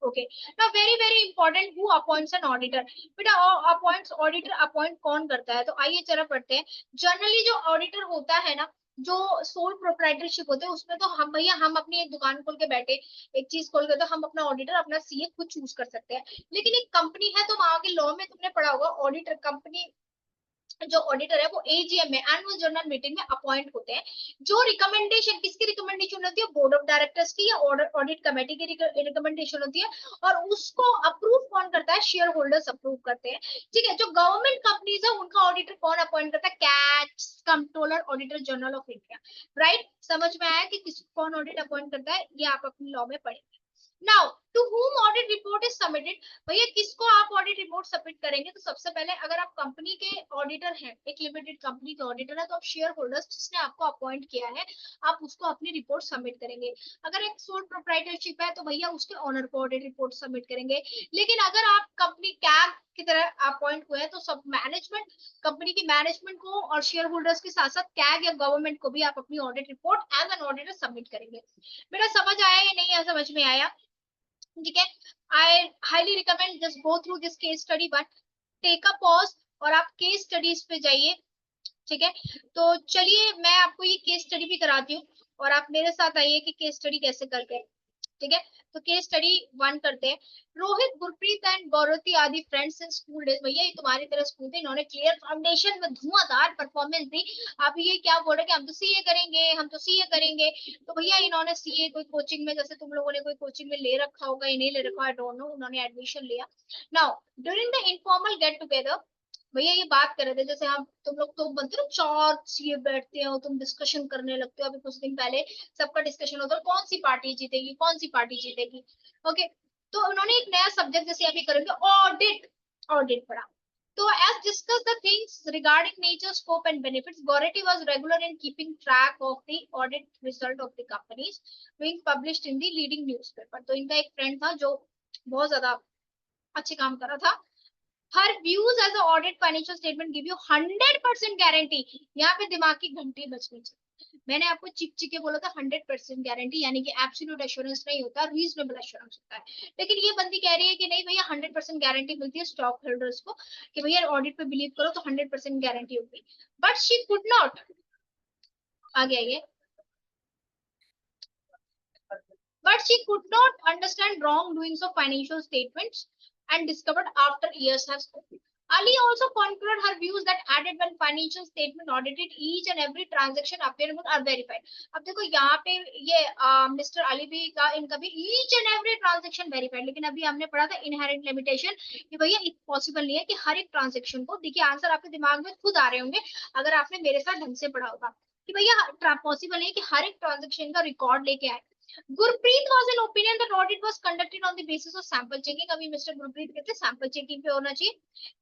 Okay, now very very important, who appoints an auditor. बेटा अपॉइंट्स ऑडिटर अपॉइंट कौन करता है, तो आइए जरा पढ़ते हैं। जनरली जो ऑडिटर होता है ना, जो सोल प्रोप्राइटरशिप होते हैं, उसमें तो हम भैया हम अपनी एक दुकान खोल के बैठे, एक चीज खोल के, तो हम अपना ऑडिटर अपना सीए खुद चूज कर सकते हैं। लेकिन एक कंपनी है, तो वहां के लॉ में तुमने पढ़ा होगा, ऑडिटर कंपनी जो ऑडिटर है वो एजीएम में, एनुअल जनरल मीटिंग में अपॉइंट होते हैं। जो रिकमेंडेशन, किसकी रिकमेंडेशन होती है, बोर्ड ऑफ डायरेक्टर्स की या ऑडिट कमेटी की रिकमेंडेशन होती है, और उसको अप्रूव कौन करता है, शेयर होल्डर्स अप्रूव करते हैं। ठीक है, जो गवर्नमेंट कंपनीज है उनका ऑडिटर कौन अपॉइंट करता है, कैट controller auditor general of India. Right? समझ में आया कि किस कौन ऑडिट अपॉइंट करता है, ये आप अपने लॉ में पढ़ेंगे। Now to whom audit report is submitted. भैया किसको आप ऑडिट रिपोर्ट सबमिट करेंगे, तो सबसे पहले अगर आप कंपनी के ऑडिटर हैं, एक लिमिटेड कंपनी के ऑडिटर है, तो आप शेयर होल्डर्स जिसने आपको अपॉइंट किया है, आप उसको अपनी रिपोर्ट सबमिट करेंगे। अगर एक सोल प्रोप्राइटरशिप है तो भैया उसके ऑनर को ऑडिट रिपोर्ट सबमिट करेंगे। लेकिन अगर आप कंपनी कैग की तरह अपॉइंट हुए हैं, तो सब मैनेजमेंट, कंपनी की मैनेजमेंट को और शेयर होल्डर्स के साथ साथ कैग या गवर्नमेंट को भी आप अपनी audit report as an auditor submit करेंगे। बेटा समझ आया या नहीं समझ में आया? ठीक है, I highly recommend just go through this case study, but take a pause और आप केस स्टडीज पे जाइए। ठीक है, तो चलिए मैं आपको ये केस स्टडी भी कराती हूँ, और आप मेरे साथ आइए कि केस स्टडी कैसे करते हैं। ठीक है, तो केस स्टडी 1 करते हैं। रोहित, गुरप्रीत एंड गौरवती आदि फ्रेंड्स इन स्कूल डेज। भैया ये तुम्हारी तरह स्कूल थे, इन्होंने क्लियर फाउंडेशन में धुआंधार परफॉर्मेंस दी। अब ये क्या बोल रहे कि हम तो सीए करेंगे, हम तो सीए करेंगे। तो भैया इन्होंने सीए कोई कोचिंग में, जैसे तुम लोगों ने कोई कोचिंग में ले रखा होगा या नहीं ले रखा, आई डोंट नो, उन्होंने एडमिशन लिया। Now during the informal get together, भैया ये बात कर रहे थे, जैसे हम तुम लोग तो बनते हो चार सीए बैठते हो, तुम डिस्कशन करने लगते हो। अभी कुछ दिन पहले सबका डिस्कशन होता है कौन सी पार्टी जीतेगी, कौन सी पार्टी जीतेगी। ओके, तो उन्होंने एक नया सब्जेक्ट जैसे अभी करेंगे ऑडिट, ऑडिट पढ़ा। तो as discussed the things regarding nature, scope and benefits, Goretti was regular in keeping track of the audit result of the companies being published in the leading newspaper। तो इनका एक friend था जो बहुत ज्यादा अच्छे काम कर रहा था। Her views as audit financial statement give you 100% guarantee. यहाँ पे दिमाग की घंटी बजनी चाहिए। मैंने आपको चिक चिक के बोला था 100% गारंटी, यानी कि एब्सोल्यूट एश्योरेंस नहीं होता, रीजनेबल एश्योरेंस होता है। लेकिन ये बंदी कह रही है कि नहीं भैया 100% गारंटी मिलती है स्टॉक होल्डर्स को कि भैया ऑडिट पे बिलीव करो तो 100% गारंटी होगी। बट शी कुड नॉट, आगे आइए, but she could not understand wrongdoings of financial statements and discovered after years have gone. Ali also concluded her views that added when financial statement audited, each and every transaction appearable are verified। अब देखो यहाँ पे ये mister Ali भी का इनका भी each and every transaction verified, लेकिन अभी हमने पढ़ा था inherent limitation कि भैया पॉसिबल नहीं है कि हर एक ट्रांजेक्शन को, देखिए आंसर आपके दिमाग में खुद आ रहे होंगे अगर आपने मेरे साथ ढंग से पढ़ा होगा कि भैया पॉसिबल नहीं है कि हर एक ट्रांजेक्शन का रिकॉर्ड लेके आए। Gurpreet was an opinion that audit was conducted on the basis of sample checking। अभी मिस्टर गुरप्रीत कहते हैं sample checking पे होना चाहिए।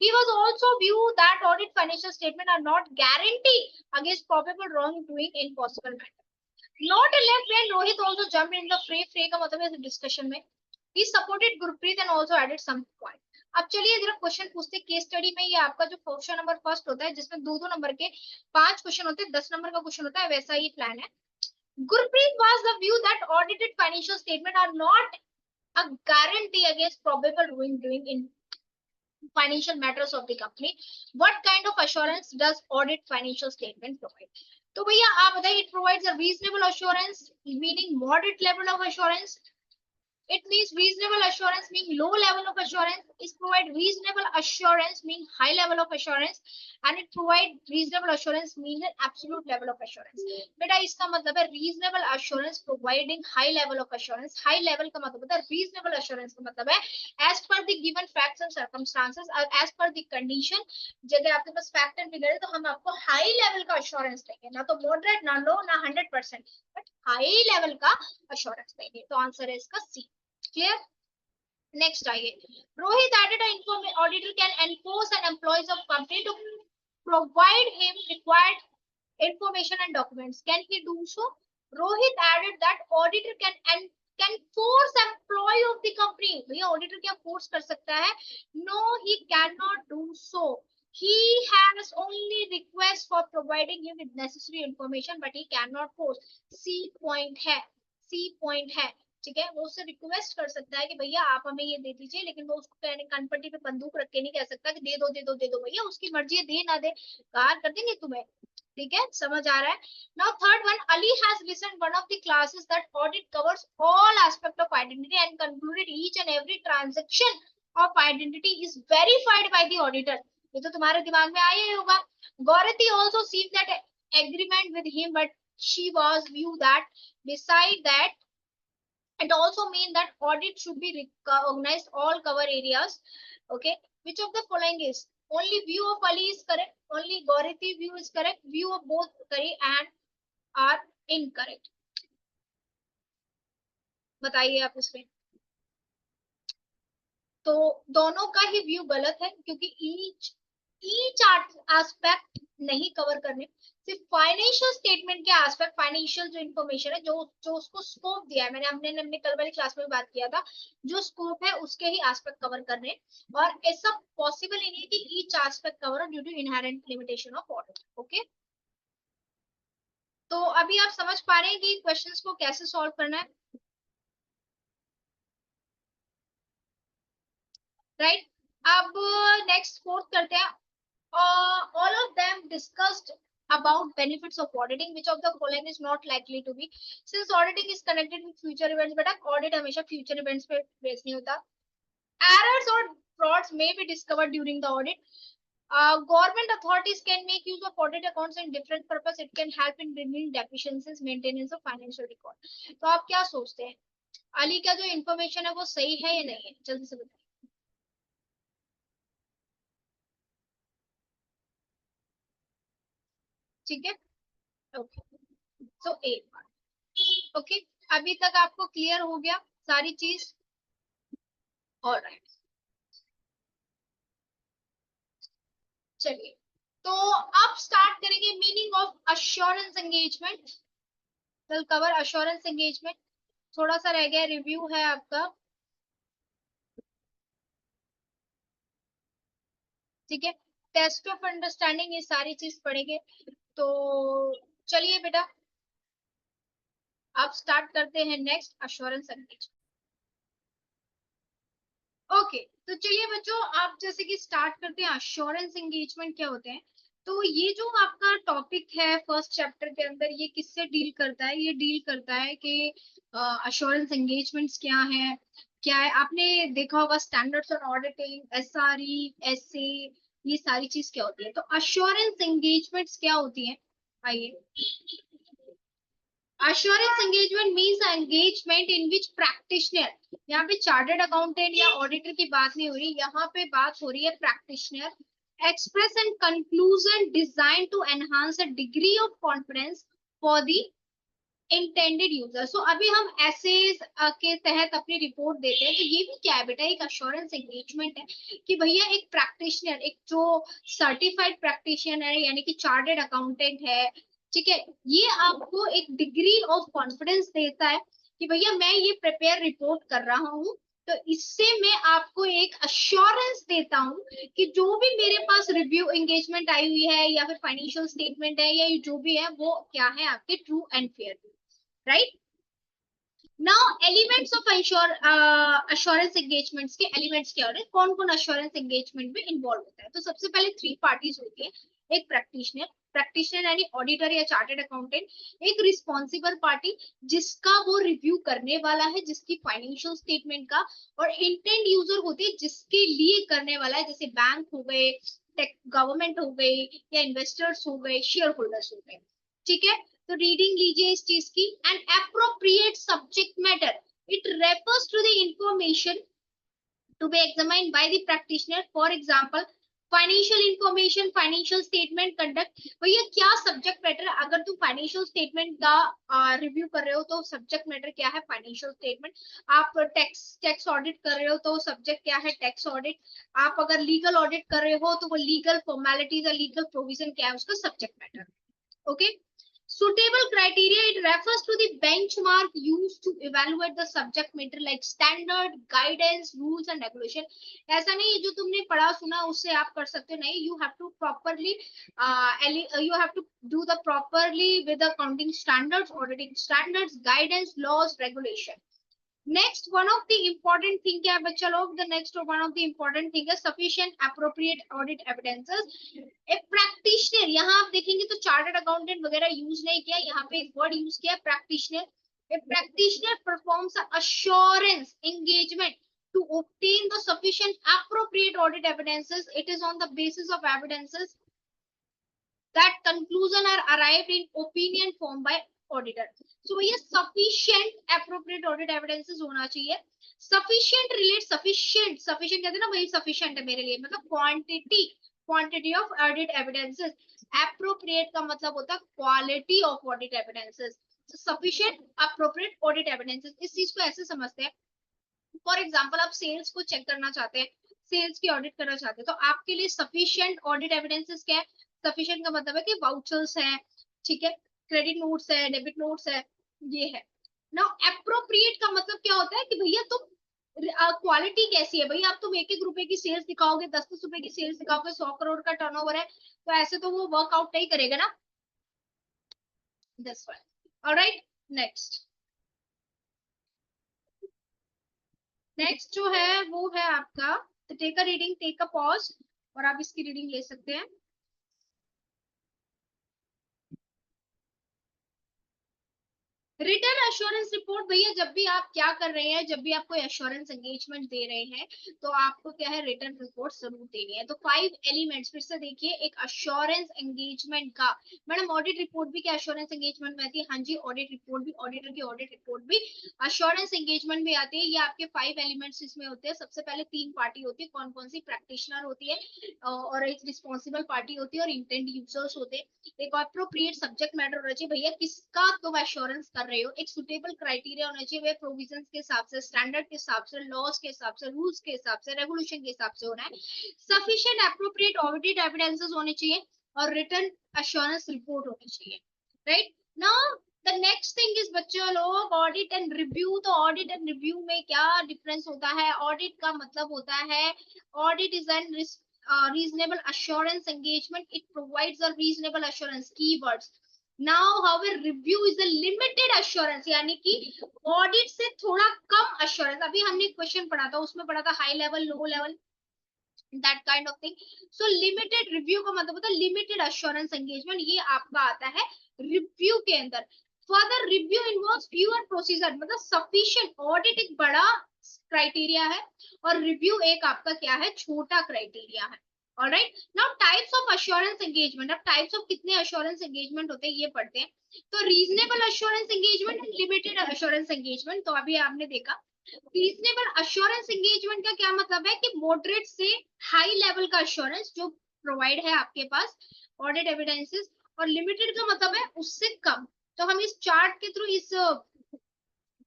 He was also view that audit financial statement are not guarantee against probable wrongdoing in possible matter। Not a left when Rohit also jumped in the fray। Fray का मतलब है discussion में। He supported Gurpreet and also added some point। अब चलिए जरा question पूछते case study में। ये आपका जो क्वेश्चन नंबर फर्स्ट होता है जिसमें दो दो नंबर के 5 क्वेश्चन होते हैं, 10 नंबर का क्वेश्चन होता है, वैसा ही प्लान है। Gurpreet was the view that audited financial statements are not a guarantee against probable wrongdoing in financial matters of the company। What kind of assurance does audit financial statement provide? तो भैया आप बताइए, it provides a reasonable assurance, meaning moderate level of assurance। It means reasonable assurance mean low level of assurance. It provide reasonable assurance mean high level of assurance, and it provide reasonable assurance mean an absolute level of assurance। बेटा इसका मतलब है reasonable assurance providing high level of assurance। high level का मतलब होता है reasonable assurance का मतलब है as per the given facts and circumstances और as per the condition। जब आपके पास फैक्ट एंड फिगर है तो हम आपको हाई लेवल का assurance देंगे, ना तो मॉडरेट ना लो ना 100%, बट हाई लेवल का assurance देंगे। तो आंसर है इसका सी। क्लियर, नेक्स्ट आइए। Rohit added an information auditor can enforce an employees of company to provide him required information and documents। Can he do so? Rohit added that auditor can force employee of the company। भैया auditor क्या force कर सकता है? No, he cannot do so। He has only request for providing him with necessary information, but he cannot force। C point है, C point है, ठीक है। वो उससे रिक्वेस्ट कर सकता है कि भैया आप हमें ये दे दीजिए, लेकिन वो उसको कनपट्टी पे बंदूक रख के नहीं कह सकता कि दे दो दे दो दे दो। भैया उसकी मर्जी है, दे ना दे, कार कर देंगे तुम्हें। ठीक है, समझ आ रहा है। Now third one, Ali has listened one of the classes that audit covers all aspect of identity and concluded each and every transaction of identity is verified by the auditor. ये तो तुम्हारे दिमाग में आया ही होगा। गौरती also seen that agreement with him, but she was view that beside that it also mean that audit should be recognized all cover areas। Okay, which of the following is only view of Ali is correct, only Gauriti view is correct, view of both correct and are incorrect। बताइए आप इसमें। तो दोनों का ही view गलत है क्योंकि each aspect नहीं कवर करने, सिर्फ फाइनेंशियल स्टेटमेंट के एस्पेक्ट, फाइनेंशियल जो इन्फॉर्मेशन है, जो जो उसको स्कोप दिया है, मैंने हमने कल वाली क्लास में भी बात किया था, जो स्कोप है उसके ही एस्पेक्ट कवर करने। और ऐसा पॉसिबल ही नहीं है कि each aspect cover due to inherent limitation of audit. Okay, तो अभी आप समझ पा रहे हैं कि क्वेश्चंस को कैसे सॉल्व करना है, राइट अब नेक्स्ट फोर्थ करते हैं। all of them discussed about benefits of auditing, which of the following is not likely to be, since auditing is connected with future events, बेटा audit हमेशा future events पे base नहीं होता. Errors or frauds may be discovered during the audit. Government authorities can make use of audit accounts in different purpose. It can help in removing deficiencies, maintenance of financial record. तो आप क्या सोचते हैं, अली का जो information है वो सही है या नहीं है, जल्दी से बताइए. ठीक है, ओके. सो एक बार ओके, अभी तक आपको क्लियर हो गया सारी चीज. ऑलराइट, चलिए. तो अब स्टार्ट करेंगे meaning of assurance engagement. Will cover assurance engagement. थोड़ा सा रह गया, रिव्यू है आपका. ठीक है, टेस्ट ऑफ अंडरस्टैंडिंग, ये सारी चीज पढ़ेंगे. तो चलिए बेटा, अब स्टार्ट करते हैं नेक्स्ट अश्योरेंस एंगेजमेंट. ओके, तो चलिए बच्चों, आप जैसे कि स्टार्ट करते हैं अश्योरेंस एंगेजमेंट क्या होते हैं. तो ये जो आपका टॉपिक है फर्स्ट चैप्टर के अंदर, ये किससे डील करता है, ये डील करता है कि अश्योरेंस एंगेजमेंट्स क्या है. क्या है, आपने देखा होगा standards on auditing, SRE, SA, ये सारी चीज क्या होती है. तो अश्योरेंस एंगेजमेंट्स क्या होती है, आइए. Assurance engagement means engagement in which practitioner, यहाँ पे चार्टर्ड अकाउंटेंट या ऑडिटर की बात नहीं हो रही, यहाँ पे बात हो रही है practitioner. Express and conclusion design to enhance a degree of confidence for the intended user. So अभी हम ऐसे के तहत अपनी रिपोर्ट देते हैं, तो ये भी क्या है बेटा, एक अश्योरेंस एंगेजमेंट है कि भैया एक प्रैक्टिशनर, एक जो सर्टिफाइड प्रैक्टिशनर है यानी कि चार्टर्ड अकाउंटेंट है, ठीक है, ये आपको एक डिग्री ऑफ कॉन्फिडेंस देता है कि भैया मैं ये प्रिपेयर रिपोर्ट कर रहा हूँ, तो इससे मैं आपको एक अश्योरेंस देता हूँ कि जो भी मेरे पास रिव्यू एंगेजमेंट आई हुई है या फिर फाइनेंशियल स्टेटमेंट है या जो भी है वो क्या है, आपके true and fair. Right. Now elements of assurance engagements के एलिमेंट्स क्या होते हैं, कौन कौन अश्योरेंस एंगेजमेंट में इन्वॉल्व होता है. तो सबसे पहले थ्री पार्टीज होती है. एक प्रैक्टिशनर, प्रैक्टिशनर यानी ऑडिटर या चार्टर्ड अकाउंटेंट. एक रिस्पॉन्सिबल पार्टी, जिसका वो रिव्यू करने वाला है, जिसकी फाइनेंशियल स्टेटमेंट का. और इंटेंड यूजर होते हैं, जिसके लिए करने वाला है, जैसे बैंक हो गए, गवर्नमेंट हो गई, या इन्वेस्टर्स हो गए, शेयर होल्डर्स हो गए. ठीक है, तो रीडिंग लीजिए इस चीज की. And appropriate subject matter, it refers to the information to be examined by the practitioner. For example, financial information, financial statement conduct. भैया क्या सब्जेक्ट मैटर है, अगर तुम फाइनेंशियल स्टेटमेंट का रिव्यू कर रहे हो तो सब्जेक्ट मैटर क्या है, फाइनेंशियल स्टेटमेंट. आप टैक्स ऑडिट कर रहे हो तो सब्जेक्ट क्या है, टैक्स ऑडिट. आप अगर लीगल ऑडिट कर रहे हो तो वो लीगल फॉर्मेलिटीज या लीगल प्रोविजन क्या है, उसका subject matter. Okay. Suitable criteria, it refers to the benchmark used to evaluate the subject matter like standard, guidance, rules and regulation. ऐसा नहीं है जो तुमने पढ़ा सुना उससे आप कर सकते हो, नहीं. You have to properly you have to do the properly with the accounting standards, auditing standards, guidance, laws, regulation. Next one of the important thing क्या है बच्चा लोग, the next one of the important thing है sufficient appropriate audit evidences. ए practitioner, यहाँ आप देखेंगे तो chartered accountant वगैरह यूज नहीं किया, यहाँ पे एक वर्ड यूज किया practitioner. A practitioner performs assurance engagement to obtain the sufficient appropriate audit evidences. It is on the basis of evidences that conclusion are arrived in opinion formed by auditor. So ये sufficient appropriate audit evidences होना चाहिए. Sufficient relate sufficient, sufficient कहते हैं ना, वही sufficient है मेरे लिए, मतलब quantity of audit evidences. Appropriate का मतलब होता है quality of audit evidences. So sufficient appropriate audit evidences, इस चीज को ऐसे समझते हैं. फॉर एग्जाम्पल आप सेल्स को चेक करना चाहते हैं, सेल्स की ऑडिट करना चाहते हैं, तो आपके लिए सफिशिएंट ऑडिट एविडेंसेस क्या है. सफिशिएंट का मतलब है कि वाउचर्स है, ठीक है, क्रेडिट नोट्स है, डेबिट नोट्स है, ये है. नाउ एप्रोप्रिएट का मतलब क्या होता है कि भैया तुम क्वालिटी कैसी है, भैया आप तुम एक एक रुपए की सेल्स दिखाओगे, 10-10 रुपए की सेल्स दिखाओगे, 100 करोड़ का टर्नओवर है, तो ऐसे तो वो वर्कआउट नहीं करेगा ना. This one. Alright, next. Next जो है वो है आपका, take a reading, take a pause, और आप इसकी रीडिंग ले सकते हैं. रिटर्न एश्योरेंस रिपोर्ट भैया जब भी आप क्या कर रहे हैं, जब भी आप कोई एश्योरेंस एंगेजमेंट दे रहे हैं तो आपको क्या है, रिटर्न रिपोर्ट जरूर देनी है। तो 5 एलिमेंट्स फिर से देखिए, एक एश्योरेंस एंगेजमेंट का, मैडम ऑडिट रिपोर्ट भी क्या एश्योरेंस एंगेजमेंट में आती है? हाँ जी, ऑडिट रिपोर्ट भी, ऑडिटर की ऑडिट रिपोर्ट भी एश्योरेंस एंगेजमेंट में आती है। ये आपके 5 एलिमेंट्स इसमें होते हैं। सबसे पहले 3 पार्टी होती है, कौन कौन सी? प्रैक्टिशनर होती है और एक रिस्पॉन्सिबल पार्टी होती है और इंटेंड यूजर्स होते हैं। एक अप्रोप्रिएट सब्जेक्ट मैटर होना चाहिए भैया, किसका तुम एश्योरेंस कर रहे हो। एक सुटेबल क्राइटेरिया होना चाहिए, वे प्रोविजंस के हिसाब से, स्टैंडर्ड के हिसाब से, लॉज के हिसाब से, रूल्स के हिसाब से, रेगुलेशन के हिसाब से होना है। सफिशिएंट अप्रोप्रिएट ऑडिटेड एविडेंसेस होने चाहिए और रिटर्न एश्योरेंस रिपोर्ट होनी चाहिए। Right now the next thing is बच्चों लोग, ऑडिट एंड रिव्यू। तो ऑडिट एंड रिव्यू में क्या डिफरेंस होता है? ऑडिट का मतलब होता है, audit is an reasonable assurance engagement. It provides a reasonable assurance, keywords. Now however review is a limited assurance, यानी कि ऑडिट से थोड़ा कम assurance। अभी हमने क्वेश्चन पढ़ा था, उसमें पढ़ा था high level, low level, that kind of thing. So limited review का मतलब होता है लिमिटेड assurance engagement, ये आपका आता है रिव्यू के अंदर। Further review involves fewer procedure, मतलब सफिशिएंट। ऑडिट एक बड़ा क्राइटेरिया है और रिव्यू एक आपका क्या है, छोटा क्राइटेरिया है। Alright now types of assurance engagement. अब टाइप्स ऑफ कितने अश्योरेंस एंगेजमेंट होते हैं ये पढ़ते हैं। तो reasonable assurance engagement and limited assurance engagement. तो अभी आपने देखा रीजनेबल अश्योरेंस एंगेजमेंट का क्या मतलब है कि मॉडरेट से हाई लेवल का अश्योरेंस जो प्रोवाइड है आपके पास ऑडिट एविडेंसेस, और लिमिटेड का मतलब है उससे कम। तो हम इस चार्ट के थ्रू, इस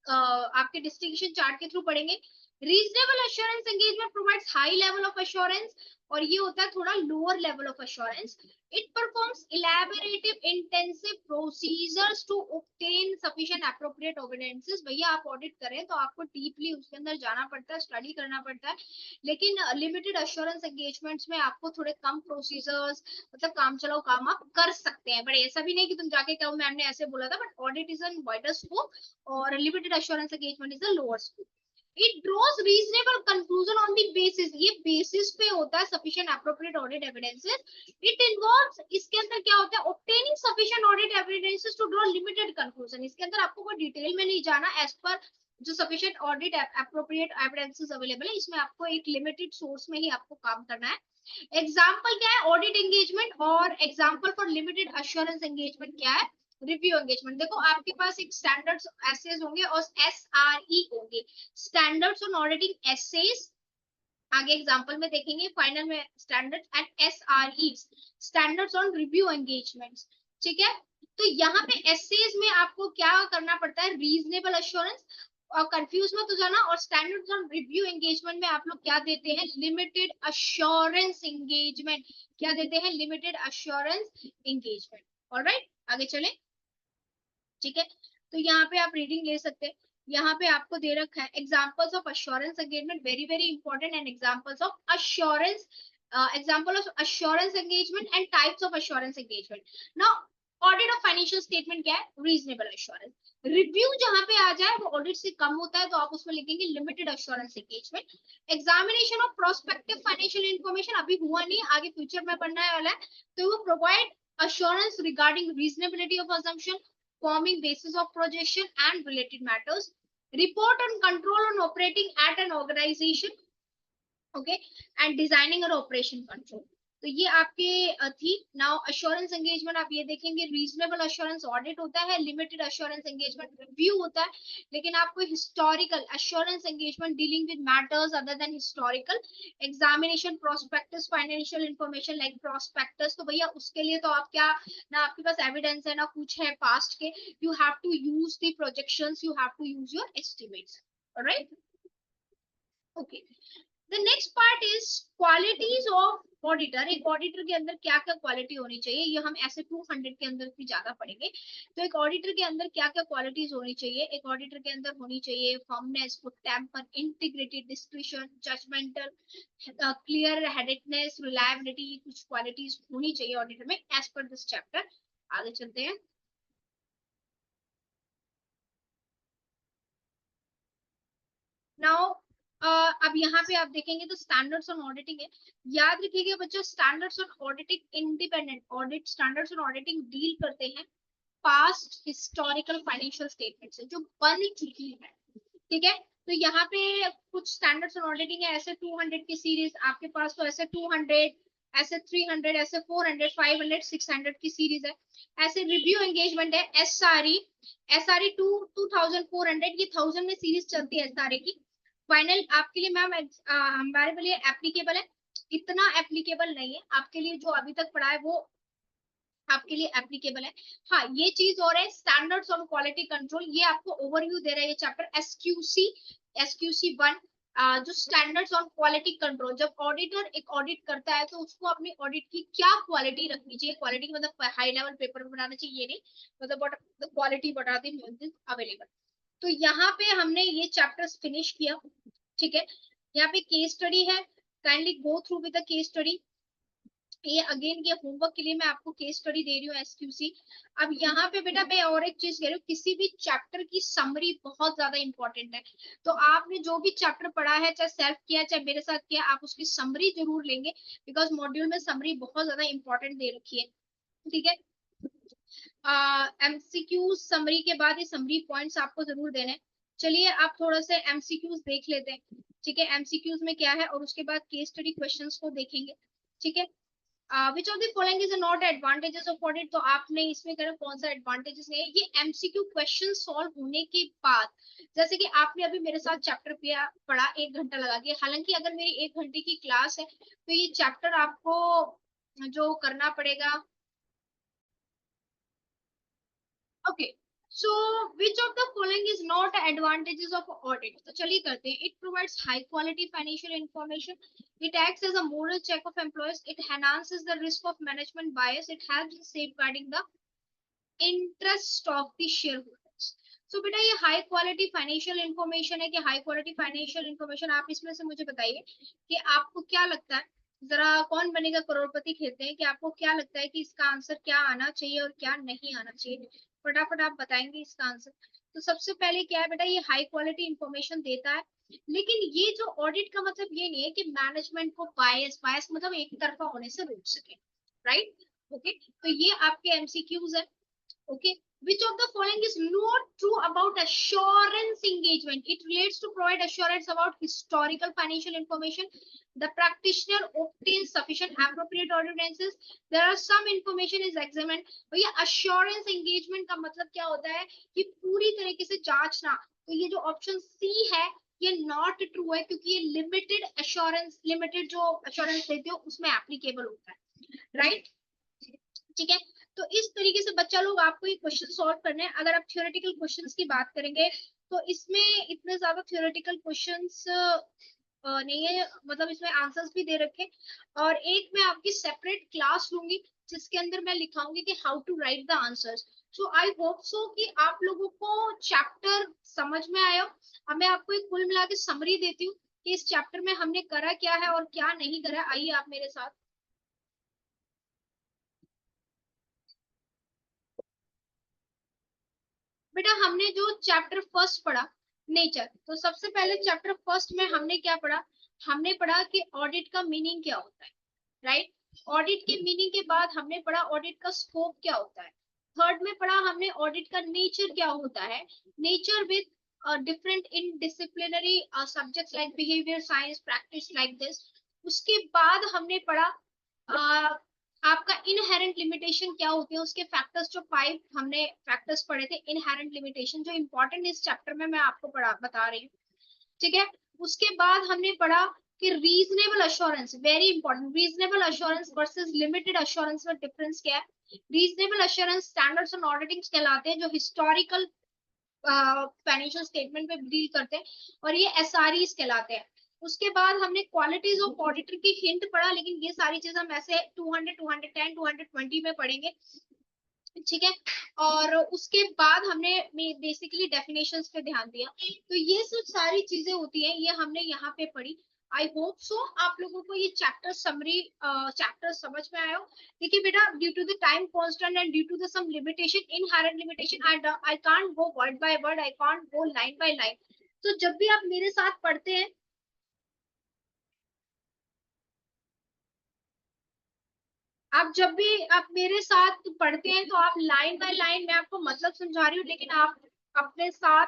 आपके डिस्ट्रीब्यूशन चार्ट के थ्रू पढ़ेंगे। Reasonable assurance engagement provides high level of assurance और ये होता है थोड़ा lower level of assurance. It performs elaborative intensive procedures to obtain sufficient appropriate evidences. भैया आप ऑडिट करें तो आपको डीपली उसके अंदर जाना पड़ता है, स्टडी करना पड़ता है। लेकिन लिमिटेड एश्योरेंस एंगेजमेंट्स में आपको थोड़े कम प्रोसीजर्स, मतलब काम चलाओ काम आप कर सकते हैं, बट ऐसा भी नहीं कि तुम जाके कहो मैम ने ऐसे बोला था। But audit is an wider scope और limited assurance engagement is a lower scope. It draws reasonable conclusion on the basis, ये basis पे होता है sufficient appropriate audit evidences. It involves, इसके अंदर क्या होता है, obtaining sufficient audit evidences to draw limited conclusion. इसके अंदर आपको कोई डिटेल में नहीं जाना, as per जो sufficient audit appropriate evidences available है, इसमें आपको एक limited source में ही आपको काम करना है। एग्जाम्पल क्या है ऑडिट एंगेजमेंट, और example for limited assurance engagement क्या है, रिव्यू एंगेजमेंट। देखो आपके पास एक स्टैंडर्ड्स एसेज होंगे और एसआरई होंगे, स्टैंडर्ड्स ऑन ऑडिटिंग एसेज, आगे एग्जांपल में देखेंगे, फाइनल में standards and SRE, standards on review engagements. ठीक है, तो यहाँ पे एसेज में आपको क्या करना पड़ता है, रीजनेबल एश्योरेंस, और कंफ्यूज मत हो जाना। और स्टैंडर्ड्स ऑन रिव्यू एंगेजमेंट में आप लोग क्या देते हैं, लिमिटेड अश्योरेंस एंगेजमेंट, क्या देते हैं, लिमिटेड अश्योरेंस एंगेजमेंट। ऑलराइट आगे चले, ठीक है। तो यहाँ पे आप रीडिंग ले सकते हैं, यहाँ पे आपको दे रखा है examples of assurance engagement, very very important, and examples of assurance, example of assurance engagement and types of assurance engagement. Now audit of financial statement क्या है, रीजनेबल एश्योरेंस। रिव्यू जहां पे आ जाए वो ऑडिट से कम होता है तो आप उसमें लिखेंगे limited assurance engagement. Examination of prospective financial information अभी हुआ नहीं, आगे फ्यूचर में पढ़ने वाला है, तो वो provide assurance regarding reasonability of assumption, forming basis of projection and related matters. Report on control on operating at an organization, okay, and designing an operation control. तो ये आपके थी। नाउ अश्योरेंस एंगेजमेंट आप ये देखेंगे, रीजनेबल अश्योरेंस ऑडिट होता है, limited assurance engagement review होता है। लेकिन आपको historical assurance engagement dealing with matters other than historical, examination prospectus financial information like prospectus, तो भैया उसके लिए तो आप क्या, ना आपके पास एविडेंस है ना कुछ है पास्ट के, you have to use the projections, you have to use your estimates. Alright okay, the next part is qualities of auditor. एक ऑडिटर के अंदर क्या क्या क्वालिटी होनी चाहिए, ये हम ऐसे 200 के अंदर भी ज्यादा पढ़ेंगे। तो एक ऑडिटर के अंदर क्या क्या क्वालिटीज होनी चाहिए, एक ऑडिटर के अंदर होनी चाहिए firmness, good temper, integrity, discretion, judgmental, clear headedness, reliability, कुछ क्वालिटीज होनी चाहिए ऑडिटर में एज पर दिस चैप्टर। आगे चलते हैं। नाउ अब यहाँ पे आप देखेंगे तो स्टैंडर्ड्स ऑन ऑडिटिंग है। याद रखिएगा बच्चों, standards on auditing independent audit, standards on auditing deal करते हैं पास्ट हिस्टोरिकल फाइनेंशियल स्टेटमेंट्स है जो बन चुकी है, ठीक है। तो यहाँ पे कुछ स्टैंडर्ड्स ऑन ऑडिटिंग है, ऐसे 200 की सीरीज आपके पास, तो ऐसे 200, ऐसे 300, ऐसे 400, 500, 600 की सीरीज है। ऐसे रिव्यू एंगेजमेंट है, एसआरई 2400, ये 1000 में सीरीज चलती है एसआरई की। फाइनल आपके लिए मैम हमारे लिए एप्लीकेबल है, इतना एप्लीकेबल नहीं है आपके लिए, जो अभी तक पढ़ा है वो आपके लिए एप्लीकेबल है। हाँ, ये चीज और है, स्टैंडर्ड्स ऑन क्वालिटी कंट्रोल, ये आपको ओवरव्यू दे रहा है ये चैप्टर। एसक्यूसी 1, जो स्टैंडर्ड्स ऑन क्वालिटी कंट्रोल, जब ऑडिटर एक ऑडिट करता है तो उसको अपनी ऑडिट की क्या क्वालिटी रखनी चाहिए, क्वालिटी मतलब हाई लेवल पेपर बनाना चाहिए, ये नहीं, मतलब क्वालिटी बताती अवेलेबल। तो यहाँ पे हमने ये चैप्टर्स फिनिश किया, ठीक है। यहाँ पे केस स्टडी है, kindly go through with the case study. ये अगेन ये होमवर्क के लिए मैं आपको केस स्टडी दे रही हूँ एसक्यूसी। अब यहाँ पे बेटा मैं और एक चीज कह रही हूँ, किसी भी चैप्टर की समरी बहुत ज्यादा इंपॉर्टेंट है। तो आपने जो भी चैप्टर पढ़ा है, चाहे सेल्फ किया चाहे मेरे साथ किया, आप उसकी समरी जरूर लेंगे, बिकॉज मॉड्यूल में समरी बहुत ज्यादा इंपॉर्टेंट दे रखी है, ठीक है। एमसीक्यू समरी के बाद ये समरी पॉइंट्स आपको जरूर देने हैं। चलिए आप थोड़ा सा एमसीक्यूज देख लेते हैं, ठीक है। एमसीक्यूज में क्या है, और उसके बाद केस स्टडी क्वेश्चंस को देखेंगे, ठीक है। Which of the following is not advantages of audit, तो आपने इसमें कहा कौन सा एडवांटेजेस नहीं है। ये एमसीक्यू क्वेश्चन सॉल्व होने के बाद, जैसे कि आपने अभी मेरे साथ चैप्टर पढ़ा 1 घंटा लगा के, हालांकि अगर मेरी 1 घंटे की क्लास है तो ये चैप्टर आपको जो करना पड़ेगा। Okay, so which of the following is not advantages of audit, तो चलिए करते हैं। It provides high quality financial information, it acts as a moral check of employees, it enhances the risk of management bias, it helps in safeguarding the interest of the shareholders। So बेटा ये high quality financial information है कि high quality financial information, आप इसमें से मुझे बताइए कि आपको क्या लगता है, जरा कौन बनेगा करोड़पति खेलते हैं, कि आपको क्या लगता है कि इसका आंसर क्या आना चाहिए और क्या नहीं आना चाहिए, फटाफट आप बताएंगे इसका आंसर। तो सबसे पहले क्या है बेटा, ये हाई क्वालिटी इंफॉर्मेशन देता है, लेकिन ये जो ऑडिट का मतलब ये नहीं है कि मैनेजमेंट को बायस मतलब एक तरफा होने से रोक सके, राइट। ओके, तो ये आपके एमसीक्यूज है। Okay, which of the following is not true about assurance engagement? It relates to provide assurance about historical financial information. The practitioner obtains sufficient appropriate audiences. There are some information is examined. तो ये assurance engagement का मतलब क्या होता है कि पूरी तरीके से जांचना। तो ये जो ऑप्शन सी है ये नॉट ट्रू है, क्योंकि ये लिमिटेड जो अश्योरेंस देते हो उसमें एप्लीकेबल होता है, राइट, ठीक है। तो इस तरीके से बच्चा लोग आपको ये क्वेश्चन सॉल्व करने हैं। अगर आप थ्योरेटिकल क्वेश्चंस की बात करेंगे तो इसमें इतने ज्यादा थ्योरेटिकल क्वेश्चंस नहीं है, मतलब इसमें आंसर्स भी दे रखे। और एक मैं आपकी सेपरेट क्लास लूंगी जिसके अंदर मैं लिखाऊंगी कि how to write the answers. So I hope so कि आप लोगों को चैप्टर समझ में आया। अब मैं आपको एक कुल मिला के समरी देती हूँ कि इस चैप्टर में हमने करा क्या है और क्या नहीं करा। आइए आप मेरे साथ। बेटा हमने जो चैप्टर फर्स्ट पढ़ा, नेचर, तो सबसे पहले चैप्टर फर्स्ट में हमने क्या पढ़ा, हमने पढ़ा कि ऑडिट का मीनिंग क्या होता है, राइट। ऑडिट के मीनिंग के बाद हमने पढ़ा ऑडिट का स्कोप क्या होता है। थर्ड में पढ़ा हमने ऑडिट का नेचर क्या होता है, nature with different in disciplinary subjects like behaviour science practice like this. उसके बाद हमने पढ़ा आपका इनहेरेंट लिमिटेशन क्या होती है, उसके फैक्टर्स जो 5 हमने फैक्टर्स पढ़े थे इनहेरेंट लिमिटेशन, जो इंपॉर्टेंट इस चैप्टर में मैं आपको बता रही हूँ, ठीक है। उसके बाद हमने पढ़ा कि reasonable assurance, very important, reasonable assurance versus limited assurance में डिफरेंस क्या है। Reasonable assurance standards on auditing कहलाते हैं जो हिस्टोरिकल फाइनेंशियल स्टेटमेंट पे डील करते हैं, और ये एसआरईज कहलाते हैं। उसके बाद हमने क्वालिटीज ऑफ ऑडिटर की हिंट पढ़ा, लेकिन ये सारी चीज हम ऐसे 200, 210, 220 में पढ़ेंगे, ठीक है। और उसके बाद हमने बेसिकली डेफिनेशंस पे ध्यान दिया। तो ये सब सारी चीजें होती हैं, ये हमने यहाँ पे पढ़ी। आई होप सो आप लोगों को ये चैप्टर समरी चैप्टर समझ में आया हो। देखिए बेटा, due to the time constant and due to the some limitation, inherent limitation, I can't go word by word, I can't go line by line. तो जब भी आप मेरे साथ पढ़ते हैं, आप जब भी आप मेरे साथ पढ़ते हैं तो आप लाइन बाय लाइन, मैं आपको मतलब समझा रही हूँ, लेकिन आप अपने साथ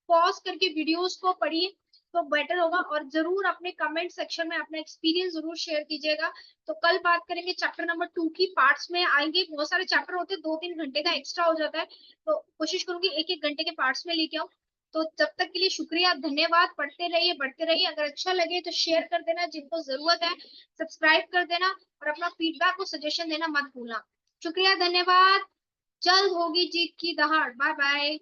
पॉज करके वीडियोस को पढ़िए तो बेटर होगा। और जरूर अपने कमेंट सेक्शन में अपना एक्सपीरियंस जरूर शेयर कीजिएगा। तो कल बात करेंगे चैप्टर नंबर 2 की, पार्ट्स में आएंगे। बहुत सारे चैप्टर होते हैं, 2-3 घंटे का एक्स्ट्रा हो जाता है, तो कोशिश करूंगी 1-1 घंटे के पार्ट्स में लेके आऊं। तो जब तक के लिए शुक्रिया, धन्यवाद। पढ़ते रहिए, बढ़ते रहिए। अगर अच्छा लगे तो शेयर कर देना जिनको जरूरत है, सब्सक्राइब कर देना, और अपना फीडबैक और सजेशन देना मत भूलना। शुक्रिया, धन्यवाद। जल्द होगी जीत की दहाड़। Bye bye.